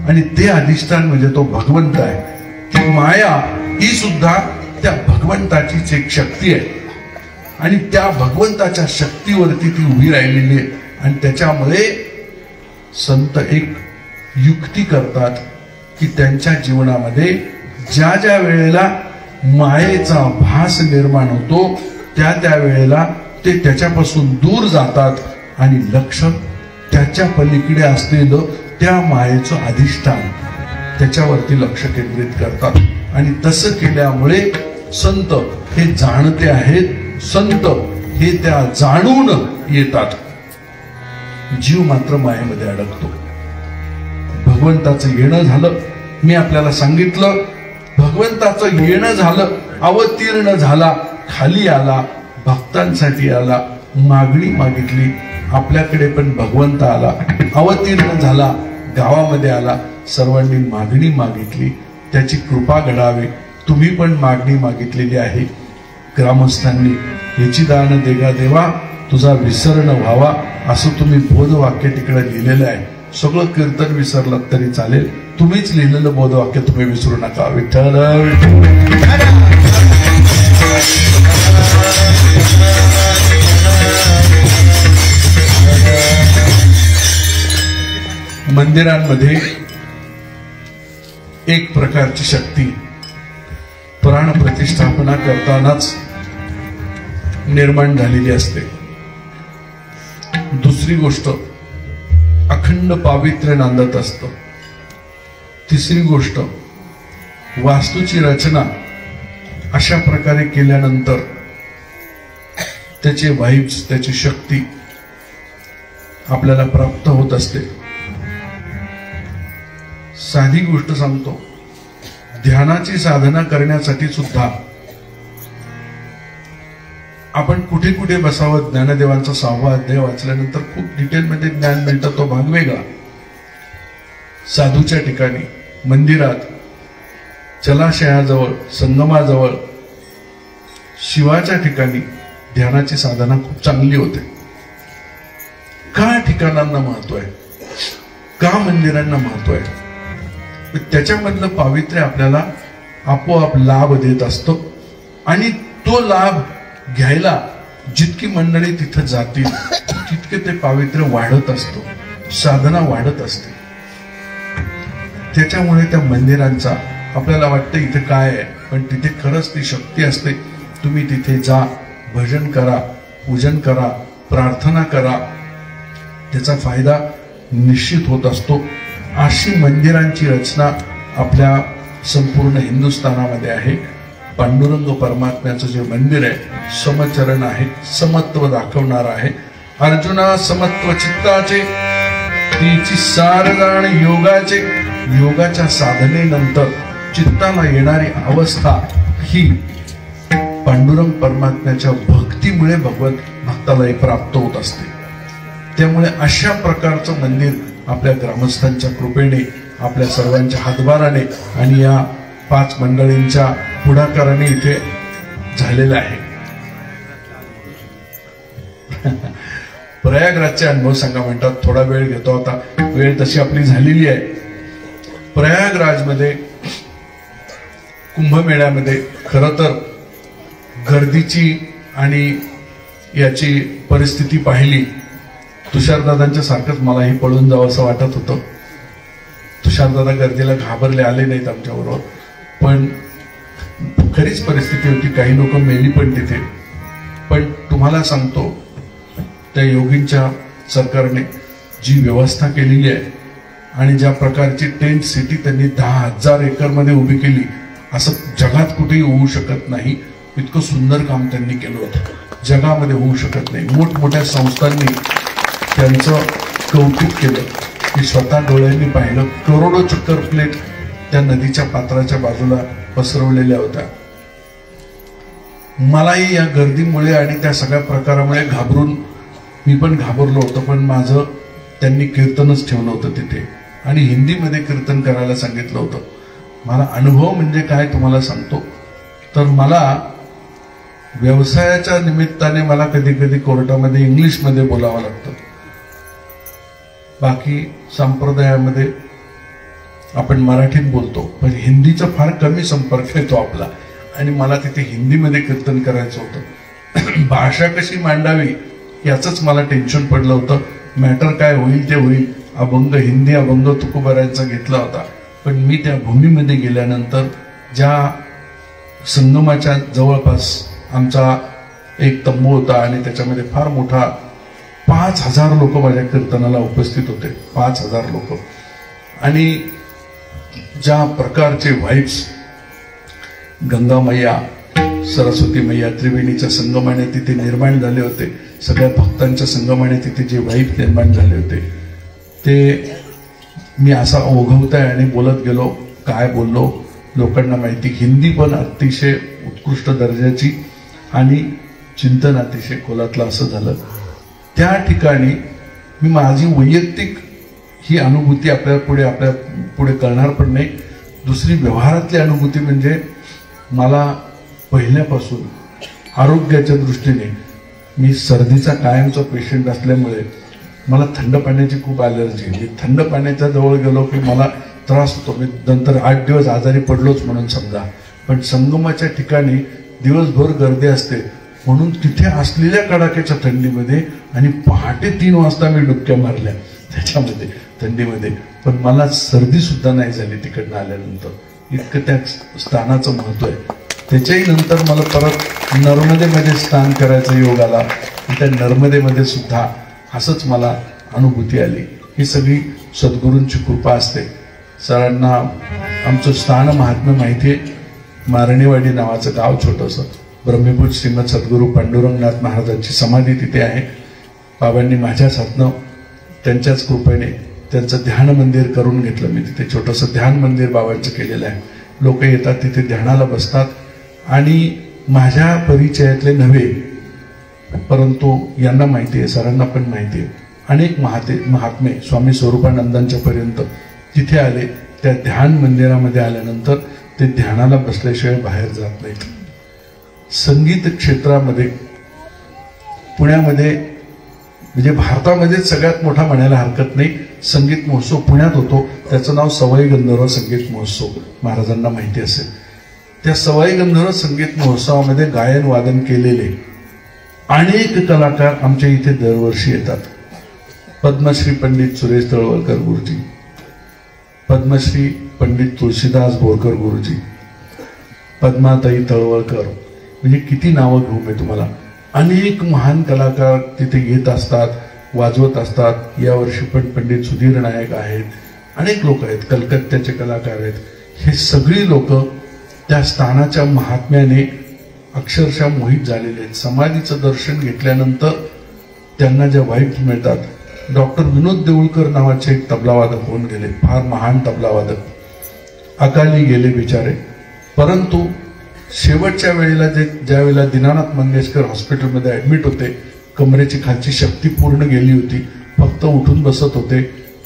आणि ते अधिष्ठान म्हणजे तो भगवंत आहे. ती माया ही सुद्धा त्या भगवंताचीच एक शक्ती आहे आणि त्या भगवंताच्या शक्तीवरती ती उभी राहिलेली आहे. आणि त्याच्यामुळे संत एक युक्ती करतात की त्यांच्या जीवनामध्ये ज्या ज्या वेळेला मायेचा भास निर्माण होतो त्या त्या वेळेला ते त्याच्यापासून दूर जातात आणि लक्ष त्याच्या पलीकडे असलेलं त्या मायेचं अधिष्ठान त्याच्यावरती लक्ष केंद्रित करतात. आणि तसं केल्यामुळे संत हे जाणते आहेत. संत हे त्या जाणून येतात. जीव मात्र मायेमध्ये अडकतो. भगवंताचं येणं झालं, मी आपल्याला सांगितलं, भगवंताचं येणं झालं, अवतीर्ण झाला, खाली आला, भक्तांसाठी आला, मागणी मागितली. आपल्याकडे पण भगवंत आला, अवतीर्ण झाला, गावामध्ये आला, सर्वांनी मागणी मागितली. त्याची कृपा घडावी. तुम्ही पण मागणी मागितलेली आहे ग्रामस्थांनी. याची दान देगा देवा, तुझा विसरण व्हावा, असं तुम्ही बोधवाक्य तिकडे लिहिलेलं आहे. सगळं कीर्तन विसरलं तरी चालेल, तुम्हीच लिहिलेलं बोधवाक्य तुम्ही विसरू नका. विठ्ठल मंदिरांमध्ये एक प्रकारची शक्ती प्राण प्रतिष्ठापना करतानाच निर्माण झालेली असते. दुसरी गोष्ट अखंड पावित्र्य नांदत असतं. तिसरी गोष्ट वास्तूची रचना अशा प्रकारे केल्यानंतर त्याचे वाइब्स, त्याची शक्ती आपल्याला प्राप्त होत असते. साधी गोष्ट सांगतो, ध्यानाची साधना करण्यासाठी सुद्धा आपण कुठे कुठे बसावं. ज्ञानदेवांचा 6वा अध्याय वाचल्यानंतर खूप डिटेलमध्ये ज्ञान मिळतं, तो भाग वेगळा. साधूच्या ठिकाणी, मंदिरात, जलाशयाजवळ, संगमाजवळ, शिवाच्या ठिकाणी ध्यानाची साधना खूप चांगली होते. का ठिकाणांना महत्व आहे, का मंदिरांना महत्व आहे, त्याच्यामधलं पावित्र्य आपल्याला आपोआप लाभ देत असतो. आणि तो लाभ घ्यायला जितकी मंडळी तिथं जातील तितके ते पावित्र्य वाढत असतो, साधना वाढत असते. त्याच्यामुळे त्या मंदिरांचा आपल्याला वाटतं इथे काय आहे, पण तिथे खरंच ती शक्ती असते. तुम्ही तिथे जा, भजन करा, पूजन करा, प्रार्थना करा, त्याचा फायदा निश्चित होत असतो. अशी मंदिरांची रचना आपल्या संपूर्ण हिंदुस्थानामध्ये आहे. पांडुरंग परमात्म्याचं जे मंदिर आहे समचरण आहे, समत्व दाखवणार आहे. अर्जुना समत्व चित्ताचे तिची सार जाण योगाचे. योगाच्या साधनेनंतर चित्ताला येणारी अवस्था ही पांडुरंग परमात्म्याच्या भक्तीमुळे भगवत भक्ताला प्राप्त होत असते. त्यामुळे अशा प्रकारचं मंदिर आपल्या ग्रामस्थांच्या कृपेने, आपल्या सर्वांच्या हातभाराने आणि या 5 मंडळींच्या पुढाकाराने इथे झालेलं आहे. प्रयागराजचे अनुभव सांगा म्हणतात. थोडा वेळ घेतो आता, वेळ तशी आपली झालेली आहे. प्रयागराजमध्ये कुंभमेळ्यामध्ये खरं तर गर्दीची आणि याची परिस्थिती पाहिली, तुषारदादांच्या सारखंच मलाही पळून जावं असं वाटत होतं. तुषारदादा गर्दीला घाबरले, आले नाहीत आमच्याबरोबर, पण खरीच परिस्थिती होती. काही लोक मेली पण तिथे. पण तुम्हाला सांगतो, त्या योगींच्या सरकारने जी व्यवस्था केलेली आहे आणि ज्या प्रकारची टेंट सिटी त्यांनी 10,000 एकरमध्ये उभी केली, असं जगात कुठेही होऊ शकत नाही. इतकं सुंदर काम त्यांनी केलं होतं, जगामध्ये होऊ शकत नाही. मोठमोठ्या संस्थांनी त्यांचं कौतुक केलं. मी स्वतः डोळ्यांनी पाहिलं. करोडो चक्कर प्लेट त्या नदीच्या पात्राच्या बाजूला पसरवलेल्या होत्या. मलाही या गर्दीमुळे आणि त्या सगळ्या प्रकारामुळे घाबरून मी पण घाबरलो होतो. पण माझं त्यांनी कीर्तनच ठेवलं होतं तिथे आणि हिंदीमध्ये कीर्तन करायला सांगितलं होतं. मला अनुभव म्हणजे काय तुम्हाला सांगतो, तर मला व्यवसायाच्या निमित्ताने मला कधी कधी कोर्टामध्ये इंग्लिशमध्ये बोलावं लागतं. बाकी संप्रदायामध्ये आपण मराठीत बोलतो, पण हिंदीचा फार कमी संपर्क येतो आपला. आणि मला तिथे हिंदीमध्ये कीर्तन करायचं होतं. भाषा कशी मांडावी याचंच मला टेन्शन पडलं होतं. मॅटर काय होईल ते होईल. अभंग, हिंदी अभंग तुकोबारायांचा घेतला होता. पण मी त्या भूमीमध्ये गेल्यानंतर ज्या संगमाच्या जवळपास आमचा एक तंबू होता आणि त्याच्यामध्ये फार मोठा 5,000 लोक माझ्या कीर्तनाला उपस्थित होते. 5,000 लोक. आणि ज्या प्रकारचे व्हाईब्स गंगा मैया, सरस्वती मैया, त्रिवेणीच्या संगमाने तिथे निर्माण झाले होते, सगळ्या भक्तांच्या संगमाने तिथे जे व्हाईब निर्माण झाले होते, ते मी असा ओघवताय आणि बोलत गेलो. काय बोललो लोकांना माहिती. हिंदी पण अतिशय उत्कृष्ट दर्जाची आणि चिंतन अतिशय खोलातलं असं झालं. त्या ठिकाणी मी माझी वैयक्तिक ही अनुभूती आपल्या पुढे कळणार पण नाही. दुसरी व्यवहारातली अनुभूती म्हणजे मला पहिल्यापासून आरोग्याच्या दृष्टीने, मी सर्दीचा कायमचा पेशंट असल्यामुळे मला थंड पाण्याची खूप ॲलर्जी. मी थंड पाण्याच्या जवळ गेलो की मला त्रास होतो. मी नंतर 8 दिवस आजारी पडलोच म्हणून समजा. पण संगमाच्या ठिकाणी दिवसभर गर्दी असते म्हणून तिथे असलेल्या कडाक्याच्या थंडीमध्ये आणि पहाटे 3 वाजता मी डुबक्या मारल्या त्याच्यामध्ये थंडीमध्ये, पण मला सर्दी सुद्धा नाही झाली तिकडनं आल्यानंतर. इतकं त्या स्थानाचं महत्व आहे. त्याच्याही नंतर मला परत नर्मदेमध्ये स्नान करायचा योग आला. त्या नर्मदेमध्ये सुद्धा असंच मला अनुभूती आली. ही सगळी सद्गुरूंची कृपा असते. सरांना आमचं स्थान महात्म्य माहिती आहे. मारणेवाडी नावाचं गाव छोटंसं, ब्रह्मपूज श्रीमद सद्गुरू पांडुरंगनाथ महाराजांची समाधी तिथे आहे. बाबांनी माझ्याच हातनं त्यांच्याच कृपेने त्यांचं ध्यान मंदिर करून घेतलं. मी तिथे छोटंसं ध्यान मंदिर बाबांचं केलेलं आहे. लोक येतात तिथे ध्यानाला बसतात. आणि माझ्या परिचयातले नव्हे, परंतु यांना माहिती आहे, सरांना पण माहिती आहे, अनेक महात्मे स्वामी स्वरूपानंदांच्या पर्यंत तिथे आले. त्या ध्यान मंदिरामध्ये आल्यानंतर ते ध्यानाला बसल्याशिवाय बाहेर जात नाहीत. संगीत क्षेत्रामध्ये पुण्यामध्ये म्हणजे भारतामध्ये सगळ्यात मोठा म्हणायला हरकत नाही संगीत महोत्सव पुण्यात होतो. त्याचं नाव सवाई गंधर्व संगीत महोत्सव, महाराजांना माहिती असेल. त्या सवाई गंधर्व संगीत महोत्सवामध्ये गायन वादन केलेले अनेक कलाकार आमच्या इथे दरवर्षी येतात. पद्मश्री पंडित सुरेश तळवलकर गुरुजी, पद्मश्री पंडित तुळशीदास बोरकर गुरुजी, पद्माताई तळवलकर, म्हणजे किती नावं घेऊ मी तुम्हाला. अनेक महान कलाकार तिथे येत असतात, वाजवत असतात. यावर्षी पण पंडित सुधीर नायक आहेत, अनेक लोक आहेत, कलकत्त्याचे कलाकार आहेत. हे सगळी लोक त्या स्थानाच्या महात्म्याने अक्षरशः मोहित झालेले आहेत. समाधीचं दर्शन घेतल्यानंतर त्यांना ज्या वाईब्स मिळतात. डॉक्टर विनोद देऊळकर नावाचे एक तबलावादक होऊन गेले, फार महान तबलावादक, अकाली गेले बिचारे. परंतु शेवटच्या वेळेला ज्या वेळेला दीनानाथ मंगेशकर हॉस्पिटलमध्ये ऍडमिट होते, कमरेची खालची शक्ती पूर्ण गेली होती, फक्त उठून बसत होते.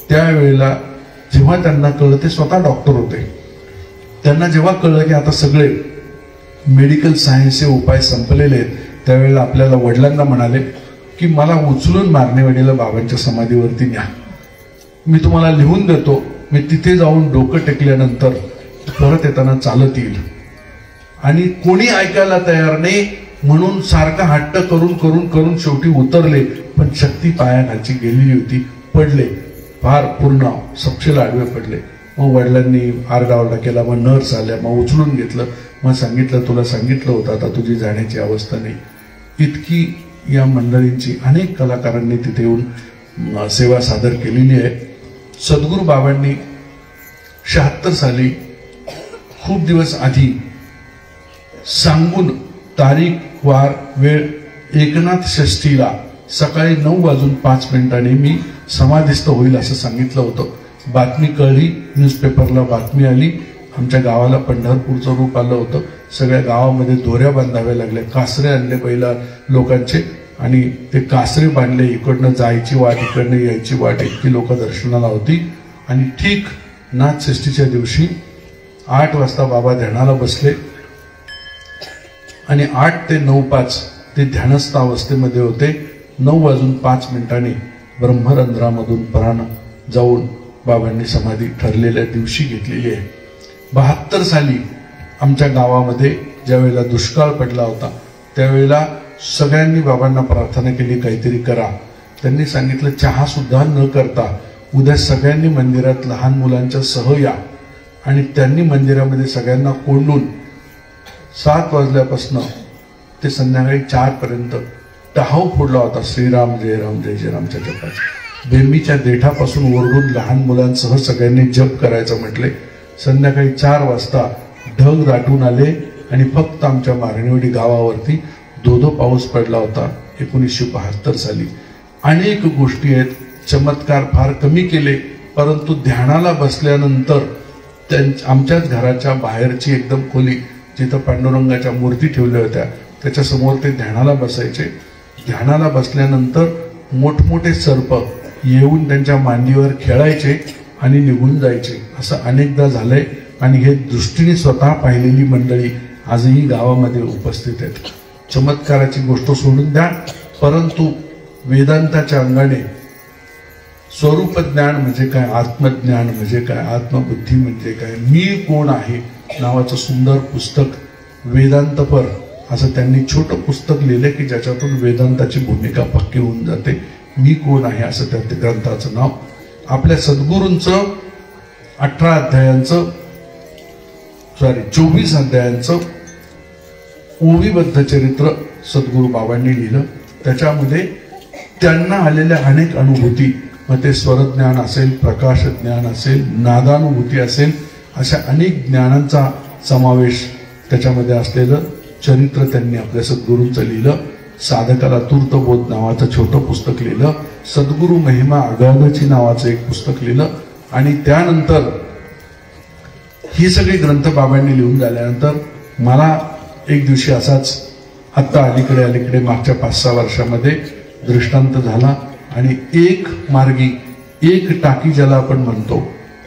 त्यावेळेला जेव्हा त्यांना कळलं, ते स्वतः डॉक्टर होते, त्यांना जेव्हा कळलं की आता सगळे मेडिकल सायन्सचे उपाय संपलेले आहेत, त्यावेळेला आपल्याला वडिलांना म्हणाले की मला उचलून मारणेवाडीला बाबांच्या समाधीवरती न्या, मी तुम्हाला लिहून देतो. मी तिथे जाऊन डोकं टेकल्यानंतर परत येताना चालत येईल. आणि कोणी ऐकायला तयार नाही म्हणून सारखा हट्ट करून करून करून शेवटी उतरले, पण शक्ती पायाखालची गेलेली होती, पडले, फार पूर्ण सपशेल आडवे पडले. मग वडिलांनी आरडाओरडा केला, मग नर्स आल्या, मग उचलून घेतलं, मग सांगितलं तुला सांगितलं होतं आता तुझी जाण्याची अवस्था नाही. इतकी या मंडळींची अनेक कलाकारांनी तिथे येऊन सेवा सादर केलेली आहे. सद्गुरू बाबांनी 76 साली खूप दिवस आधी सांगून तारीख वार वेळ एकनाथ षष्ठीला सकाळी 9:05 मी समाधिस्थ होईल असं सांगितलं होतं. बातमी कळली, न्यूजपेपरला बातमी आली, आमच्या गावाला पंढरपूरचं रूप आलं होतं. सगळ्या गावामध्ये दोऱ्या बांधाव्या लागल्या, कासरे आणले पहिला लोकांचे, आणि ते कासरे बांधले. इकडनं जायची वाट, इकडनं यायची वाट, इतकी लोक दर्शनाला होती. आणि ठीक नाथ षष्ठीच्या दिवशी 8 वाजता बाबा ध्यानाला बसले आणि 8 ते 9:05 ते ध्यानस्थ अवस्थेमध्ये होते. 9:05 ब्रह्मरंध्रामधून प्राण जाऊन बाबांनी समाधी ठरलेल्या दिवशी घेतलेली आहे. 72 साली आमच्या गावामध्ये ज्यावेळेला दुष्काळ पडला होता, त्यावेळेला सगळ्यांनी बाबांना प्रार्थना केली काहीतरी करा. त्यांनी सांगितलं चहा सुद्धा न करता उद्या सगळ्यांनी मंदिरात लहान मुलांच्या सह या. आणि त्यांनी मंदिरामध्ये सगळ्यांना कोंडून 7 वाजल्यापासून ते संध्याकाळी 4 पर्यंत टाहाव फोडला होता. श्रीराम जय राम जय जय रामच्या जपाचा. बेंबीच्या देठापासून ओरडून लहान मुलांसह सगळ्यांनी जप करायचं म्हटले. संध्याकाळी 4 वाजता ढग दाटून आले आणि फक्त आमच्या मारणेवाडी गावावरती धो पाऊस पडला होता 1972 साली. अनेक गोष्टी आहेत, चमत्कार फार कमी केले, परंतु ध्यानाला बसल्यानंतर आमच्याच घराच्या बाहेरची एकदम खोली जिथं पांडुरंगाच्या मूर्ती ठेवल्या होत्या त्याच्यासमोर ते ध्यानाला बसायचे. ध्यानाला बसल्यानंतर मोठमोठे सर्प येऊन त्यांच्या मांडीवर खेळायचे आणि निघून जायचे. असं अनेकदा झालंय आणि हे दृष्टीने स्वतः पाहिलेली मंडळी आजही गावामध्ये उपस्थित आहेत. चमत्काराची गोष्ट सोडून द्या, परंतु वेदांताच्या अंगाने स्वरूप ज्ञान म्हणजे काय, आत्मज्ञान म्हणजे काय, आत्मबुद्धी म्हणजे काय, मी कोण आहे नावाचं सुंदर पुस्तक वेदांतपर असं त्यांनी छोटं पुस्तक लिहिलं की ज्याच्यातून वेदांताची भूमिका पक्की होऊन जाते. मी कोण आहे असं त्या ग्रंथाचं नाव. आपल्या सद्गुरूंचं 24 अध्यायांचं ओवीबद्ध चरित्र सद्गुरू बाबांनी लिहिलं. त्याच्यामध्ये त्यांना आलेल्या अनेक अनुभूती, मग ते स्वरज्ञान असेल, प्रकाश ज्ञान असेल, नादानुभूती असेल, अशा अनेक ज्ञानांचा समावेश त्याच्यामध्ये असलेलं चरित्र त्यांनी आपल्या सद्गुरूंचं लिहिलं. साधकाला तूर्तबोध नावाचं छोटं पुस्तक लिहिलं. सद्गुरू महिमा अगाधची नावाचं एक पुस्तक लिहिलं. आणि त्यानंतर ही सगळी ग्रंथ बाबांनी लिहून झाल्यानंतर मला एक दिवशी असाच आत्ता अलीकडे मागच्या 5-6 वर्षामध्ये दृष्टांत झाला. आणि एक मार्गी एक टाकी ज्याला आपण म्हणतो,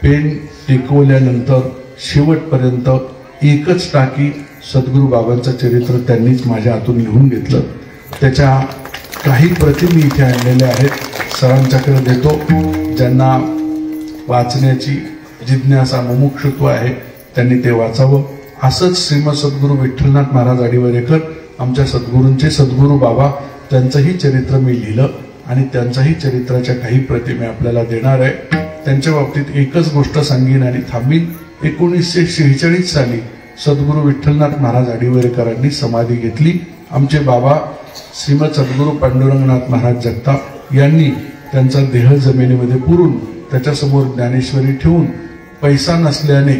पेन टेकवल्यानंतर शेवटपर्यंत एकच टाकी सद्गुरू बाबांचं चरित्र त्यांनीच माझ्या हातून लिहून घेतलं. त्याच्या काही प्रति मी इथे आणलेल्या आहेत, सरांच्याकडे देतो. ज्यांना वाचण्याची जिज्ञासा मुमुक्षुत्व आहे त्यांनी ते वाचावं. असंच श्रीमद सद्गुरू विठ्ठलनाथ महाराज आडिवरेकर आमच्या सद्गुरूंचे सद्गुरू बाबा, त्यांचंही चरित्र मी लिहिलं आणि त्यांच्याही चरित्राच्या काही प्रति मी आपल्याला देणार आहे. त्यांच्या बाबतीत एकच गोष्ट सांगीन आणि थांबीन. 1946 साली सद्गुरू विठ्ठलनाथ महाराज आडिवरेकरांनी समाधी घेतली. आमचे बाबा श्रीमद सद्गुरू पांडुरंगनाथ महाराज जगताप यांनी त्यांचा देह जमिनीमध्ये पुरून त्याच्यासमोर ज्ञानेश्वरी ठेवून, पैसा नसल्याने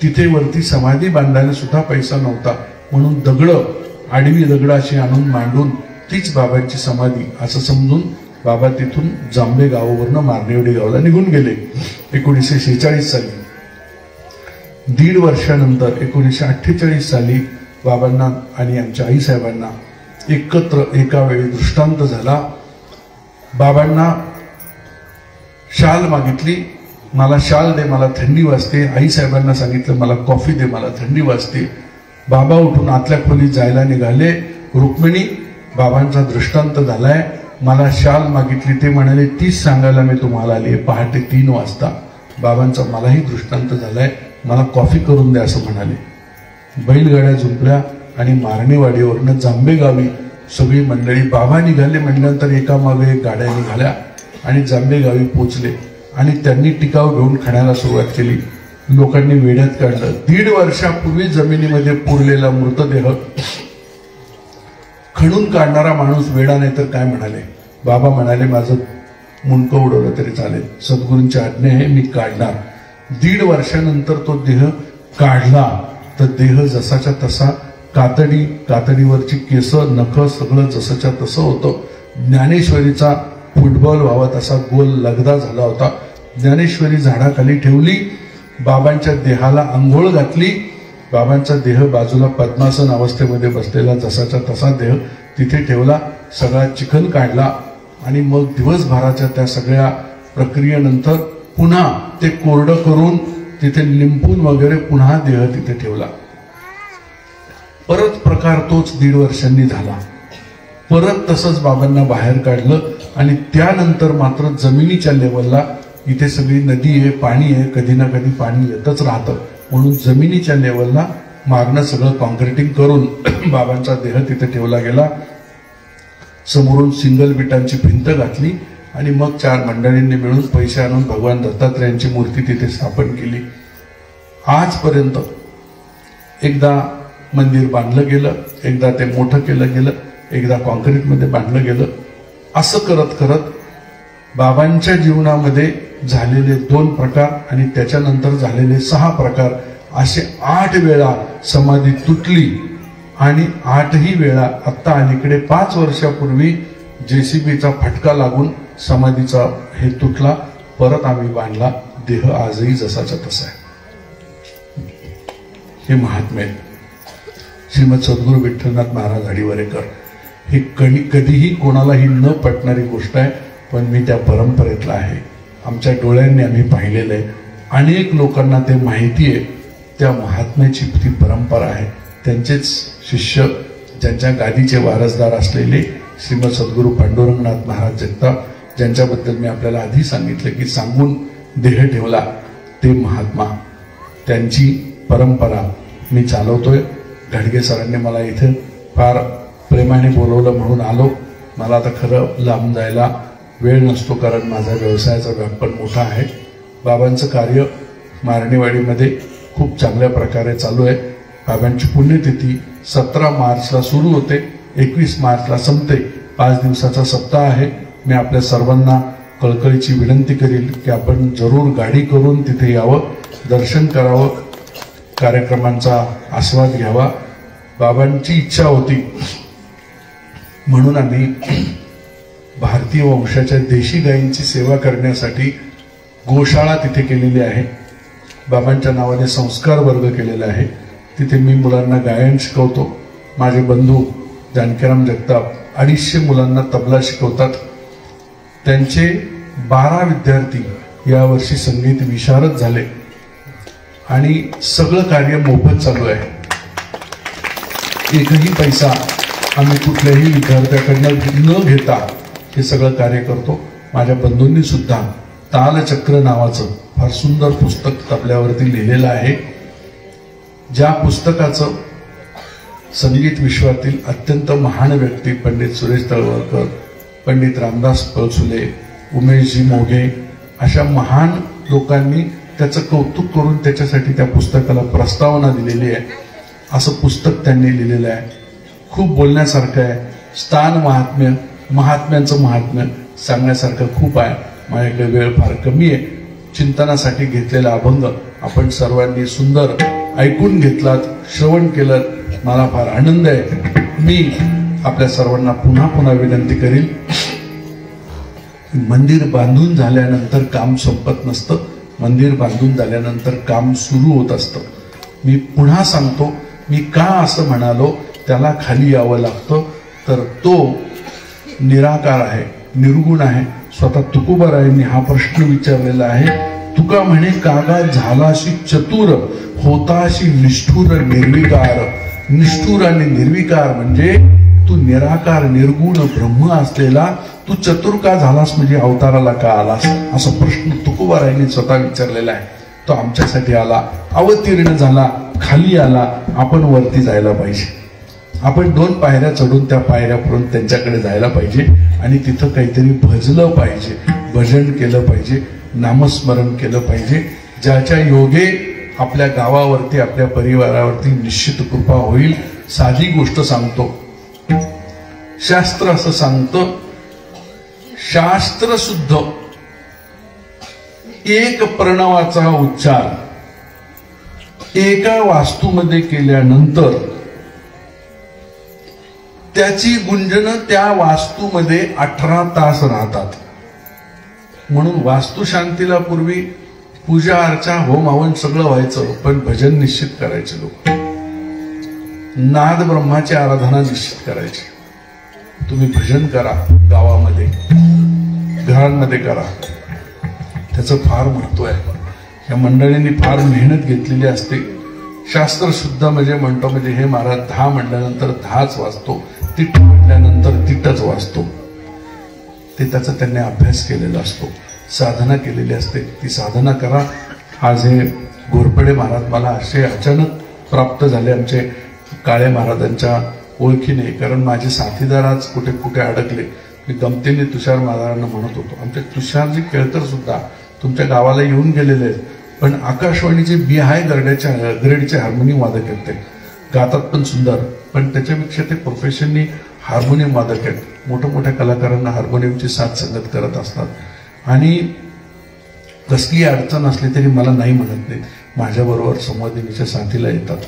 तिथे वरती समाधी बांधायला सुद्धा पैसा नव्हता म्हणून आडवी दगड अशी आणून मांडून तीच बाबांची समाधी असं समजून बाबा तिथून जांभे गावावरनं मारणेवाडी गावाला निघून गेले 1946 साली. 1.5 वर्षानंतर 1948 साली बाबांना आणि आमच्या आईसाहेबांना एकत्र एका वेळी दृष्टांत झाला. बाबांना शाल मागितली, मला शाल दे, मला थंडी वाजते. आईसाहेबांना सांगितलं मला कॉफी दे, मला थंडी वाजते. बाबा उठून आतल्या खोलीत जायला निघाले. रुक्मिणी, बाबांचा दृष्टांत झालाय, मला शाल मागितली, ते म्हणाले तीच सांगायला मी तुम्हाला आली. पहाटे 3 वाजता बाबांचा मलाही दृष्टांत झालाय, मला कॉफी करून द्या असं म्हणाले. बैलगाड्या झुंपल्या आणि मारणेवाडीवरनं जांभे गावी सगळी मंडळी, बाबा निघाले म्हटल्यानंतर एकामागे एक गाड्या निघाल्या आणि जांभे गावी पोचले आणि त्यांनी टिकाव घेऊन खाण्याला सुरुवात केली. लोकांनी वेड्यात काढलं. 1.5 वर्षापूर्वी जमिनीमध्ये पुरलेला मृतदेह खणून काढणारा माणूस वेडा नाही तर काय म्हणाले. बाबा म्हणाले माझं मुंडकं उडवलं तरी चालेल, सद्गुरूंची आज्ञा आहे, मी काढणार. 1.5 वर्षानंतर तो देह काढला तर देह जसाच्या तसा, कातडीवरची केस नख सगळं जसंच्या तसं होतं. ज्ञानेश्वरीचा फुटबॉल व्हावा तसा गोल लगदा झाला होता. ज्ञानेश्वरी झाडाखाली ठेवली, बाबांच्या देहाला आंघोळ घातली. बाबांचा देह बाजूला पद्मासन अवस्थेमध्ये बसलेला जसाच्या तसा देह तिथे ठेवला. सगळा चिखल काढला आणि मग दिवसभराच्या त्या सगळ्या प्रक्रियेनंतर पुन्हा ते कोरडं करून तिथे लिंपून वगैरे पुन्हा देह तिथे ठेवला. परत प्रकार तोच 1.5 वर्षांनी झाला. परत तसंच बाबांना बाहेर काढलं आणि त्यानंतर मात्र जमिनीच्या लेवलला, इथे सगळी नदी आहे, पाणी आहे, कधी ना कधी पाणी येतच राहतं म्हणून जमिनीच्या लेवलला मागणं सगळं कॉन्क्रिटिंग करून बाबांचा देह तिथे ठेवला गेला. समोरून सिंगल बिटांची भिंत घातली आणि मग 4 मंडळींनी मिळून पैसे आणून भगवान दत्तात्रयांची मूर्ती तिथे स्थापन केली. आजपर्यंत एकदा मंदिर बांधलं गेलं, एकदा ते मोठं केलं गेलं, एकदा कॉन्क्रीटमध्ये बांधलं गेलं. असं करत करत बाबांच्या जीवनामध्ये झालेले 2 प्रकार आणि त्याच्यानंतर झालेले 6 प्रकार असे 8 वेळा समाधी तुटली आणि 8ही वेळा आत्ता अलीकडे 5 वर्षापूर्वी JCBचा फटका लागून समाधीचा हे तुटला. परत आम्ही बांधला. देह आजही जसाचा तसा आहे. हे महात्मे श्रीमद सद्गुरू विठ्ठलनाथ महाराज आडिवरेकर. हे कधीही कोणालाही न पटणारी गोष्ट आहे, पण मी त्या परंपरेतला आहे. आमच्या डोळ्यांनी आम्ही पाहिलेलं आहे. अनेक लोकांना ते माहिती आहे. त्या महात्म्याची ती परंपरा आहे. त्यांचेच शिष्य, ज्यांच्या गादीचे वारसदार असलेले श्रीमद सद्गुरू पांडुरंगनाथ महाराज जगताप, ज्यांच्याबद्दल मी आपल्याला आधी सांगितलं की सांगून देह ठेवला, ते महात्मा, त्यांची परंपरा मी चालवतोय. घाडगे सरांनी मला इथे फार प्रेमाने बोलवलं म्हणून आलो. मला आता खरं लांब जायला वेळ नसतो कारण माझा व्यवसायाचा व्याप पण मोठा आहे. बाबांचं कार्य मारणेवाडीमध्ये खूप चांगल्या प्रकारे चालू आहे. बाबांची पुण्यतिथी 17 मार्चला सुरू होते, 21 मार्चला संपते. 5 दिवसाचा सप्ताह आहे. मी आपल्या सर्वांना कळकळीची विनंती करील की आपण जरूर गाडी करून तिथे यावं, दर्शन करावं, कार्यक्रमांचा आस्वाद घ्यावा. बाबांची इच्छा होती म्हणून आम्ही भारतीय वंशाच्या देशी गायींची सेवा करण्यासाठी गोशाळा तिथे केलेली आहे. बाबांच्या नावाने संस्कार वर्ग केलेला आहे. तिथे मी मुलांना गायन शिकवतो. माझे बंधू जानकीराम जगताप 250 मुलांना तबला शिकवतात. त्यांचे 12 विद्यार्थी यावर्षी संगीत विशारद झाले आणि सगळं कार्य मोफत चालू आहे. एकही पैसा आम्ही कुठल्याही विद्यार्थ्याकडनं न घेता हे सगळं कार्य करतो. माझ्या बंधूंनी सुद्धा तालचक्र नावाचं फार सुंदर पुस्तक तबल्यावरती लिहिलेलं आहे. ज्या पुस्तकाचं संगीत विश्वातील अत्यंत महान व्यक्ती पंडित सुरेश तळवलकर, पंडित रामदास पळसुले, उमेशजी मोघे अशा महान लोकांनी त्याचं कौतुक करून त्याच्यासाठी त्या पुस्तकाला प्रस्तावना दिलेली आहे. असं पुस्तक त्यांनी लिहिलेलं आहे. खूप बोलण्यासारखं आहे. स्थान महात्म्य, महात्म्यांचं महात्म्य सांगण्यासारखं खूप आहे. माझ्याकडे वेळ फार कमी आहे. चिंतनासाठी घेतलेला अभंग आपण सर्वांनी सुंदर ऐकून घेतलात, श्रवण केलं. मला फार आनंद आहे. मी आपल्या सर्वांना पुन्हा पुन्हा विनंती करीन, मंदिर बांधून झाल्यानंतर काम संपत नसतं. मंदिर बांधून झाल्यानंतर काम सुरू होत असतं. मी पुन्हा सांगतो, मी का असं म्हणालो, त्याला खाली यावं लागतं. तर तो निराकार आहे, निर्गुण आहे. स्वतः तुकोबारायांनी हा प्रश्न विचारलेला आहे. तुका म्हणे कागा झालाशी चतुर, होताशी निष्ठुर निर्विकार. निष्ठुर आणि निर्विकार म्हणजे तू निराकार निर्गुण ब्रह्म असलेला तू चतुर का झालास, म्हणजे अवताराला का आलास, असा प्रश्न तुकोबारायांनी स्वतः विचारलेला आहे. तो आमच्यासाठी आला, अवतीर्ण झाला, खाली आला. आपण वरती जायला पाहिजे. आपण 2 पायऱ्या चढून त्या पायऱ्यापर्यंत त्यांच्याकडे जायला पाहिजे आणि तिथं काहीतरी भजलं पाहिजे, भजन केलं पाहिजे, नामस्मरण केलं पाहिजे. ज्याच्या योगे आपल्या गावावरती, आपल्या परिवारावरती निश्चित कृपा होईल. साधी गोष्ट सांगतो. शास्त्र असं सांगतं, शास्त्र शुद्ध एक प्रणवाचा उच्चार एका वास्तूमध्ये केल्यानंतर त्याची गुंजन त्या वास्तूमध्ये 18 तास राहतात. म्हणून वास्तुशांतीला पूर्वी पूजा अर्चा होम हवन सगळं व्हायचं, पण भजन निश्चित करायचे लोक. नाद ब्रह्माची आराधना निश्चित करायची. तुम्ही भजन करा, गावामध्ये घरांमध्ये करा. त्याचं फार महत्व आहे. या मंडळींनी फार मेहनत घेतलेली असते. शास्त्र शुद्ध म्हणजे म्हणतो म्हणजे हे महाराज 10 म्हणल्यानंतर 10च वाचतो, तिट म्हटल्यानंतर तिटच वाचतो. ते त्याचा त्यांनी अभ्यास केलेला असतो, साधना केलेली असते. ती साधना करा. आज हे घोरपडे महाराज मला असे अचानक प्राप्त झाले आमचे काळे महाराजांच्या ओळखीने, कारण माझे साथीदार आज कुठे कुठे अडकले. मी गमतीने तुषार महाराजांना म्हणत होतो, आमचे तुषारजी केळकर सुद्धा तुमच्या गावाला येऊन गेलेले आहेत, पण आकाशवाणीचे बिहाय ग्रेडचे हार्मोनियम वादक आहेत. ते गातात पण सुंदर, पण त्याच्यापेक्षा ते प्रोफेशननी हार्मोनियम वादक आहेत. मोठ्या मोठ्या कलाकारांना हार्मोनियमची साथ संगत करत असतात. आणि कसली अडचण असली तरी मला नाही म्हणत नाही, माझ्याबरोबर संवादिनीच्या साथीला येतात.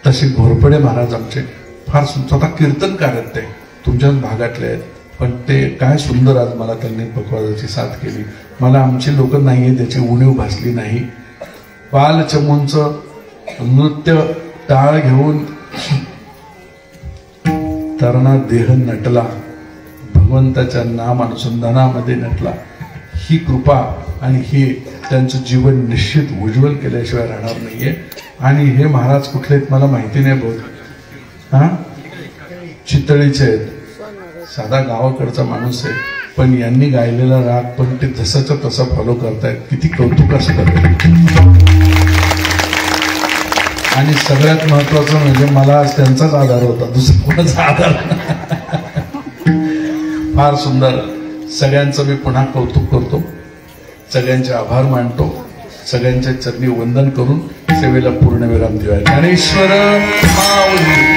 तसे घोरपडे महाराज आमचे फार स्वतः कीर्तनकार आहेत. ते तुमच्याच भागातले आहेत, पण ते काय सुंदर आज मला त्यांनी पकवाजाची साथ केली. मला आमची लोक नाहीये त्याची उणीव भासली नाही. बालचमूंचं नृत्य टाळ घेऊन तरणा देह नटला, भगवंताच्या नाम अनुसंधानामध्ये नटला. ही कृपा आणि ही त्यांचं जीवन निश्चित उज्ज्वल केल्याशिवाय राहणार नाहीये. आणि हे महाराज कुठले आहेत मला माहिती नाही बहुत. चितळीचे आहेत. साधा गावाकडचा माणूस आहे, पण यांनी गायलेला राग पण ते जसाचा तसा फॉलो करतायत. किती कौतुक असं करतात. आणि सगळ्यात महत्वाचं म्हणजे मला आज त्यांचाच आधार होता, दुसरा कोणाचा आधार. फार सुंदर. सगळ्यांचं मी पुन्हा कौतुक करतो, सगळ्यांचे आभार मानतो, सगळ्यांच्या चरणी वंदन करून सेवेला पूर्णविराम देऊया. ज्ञानेश्वर माऊली.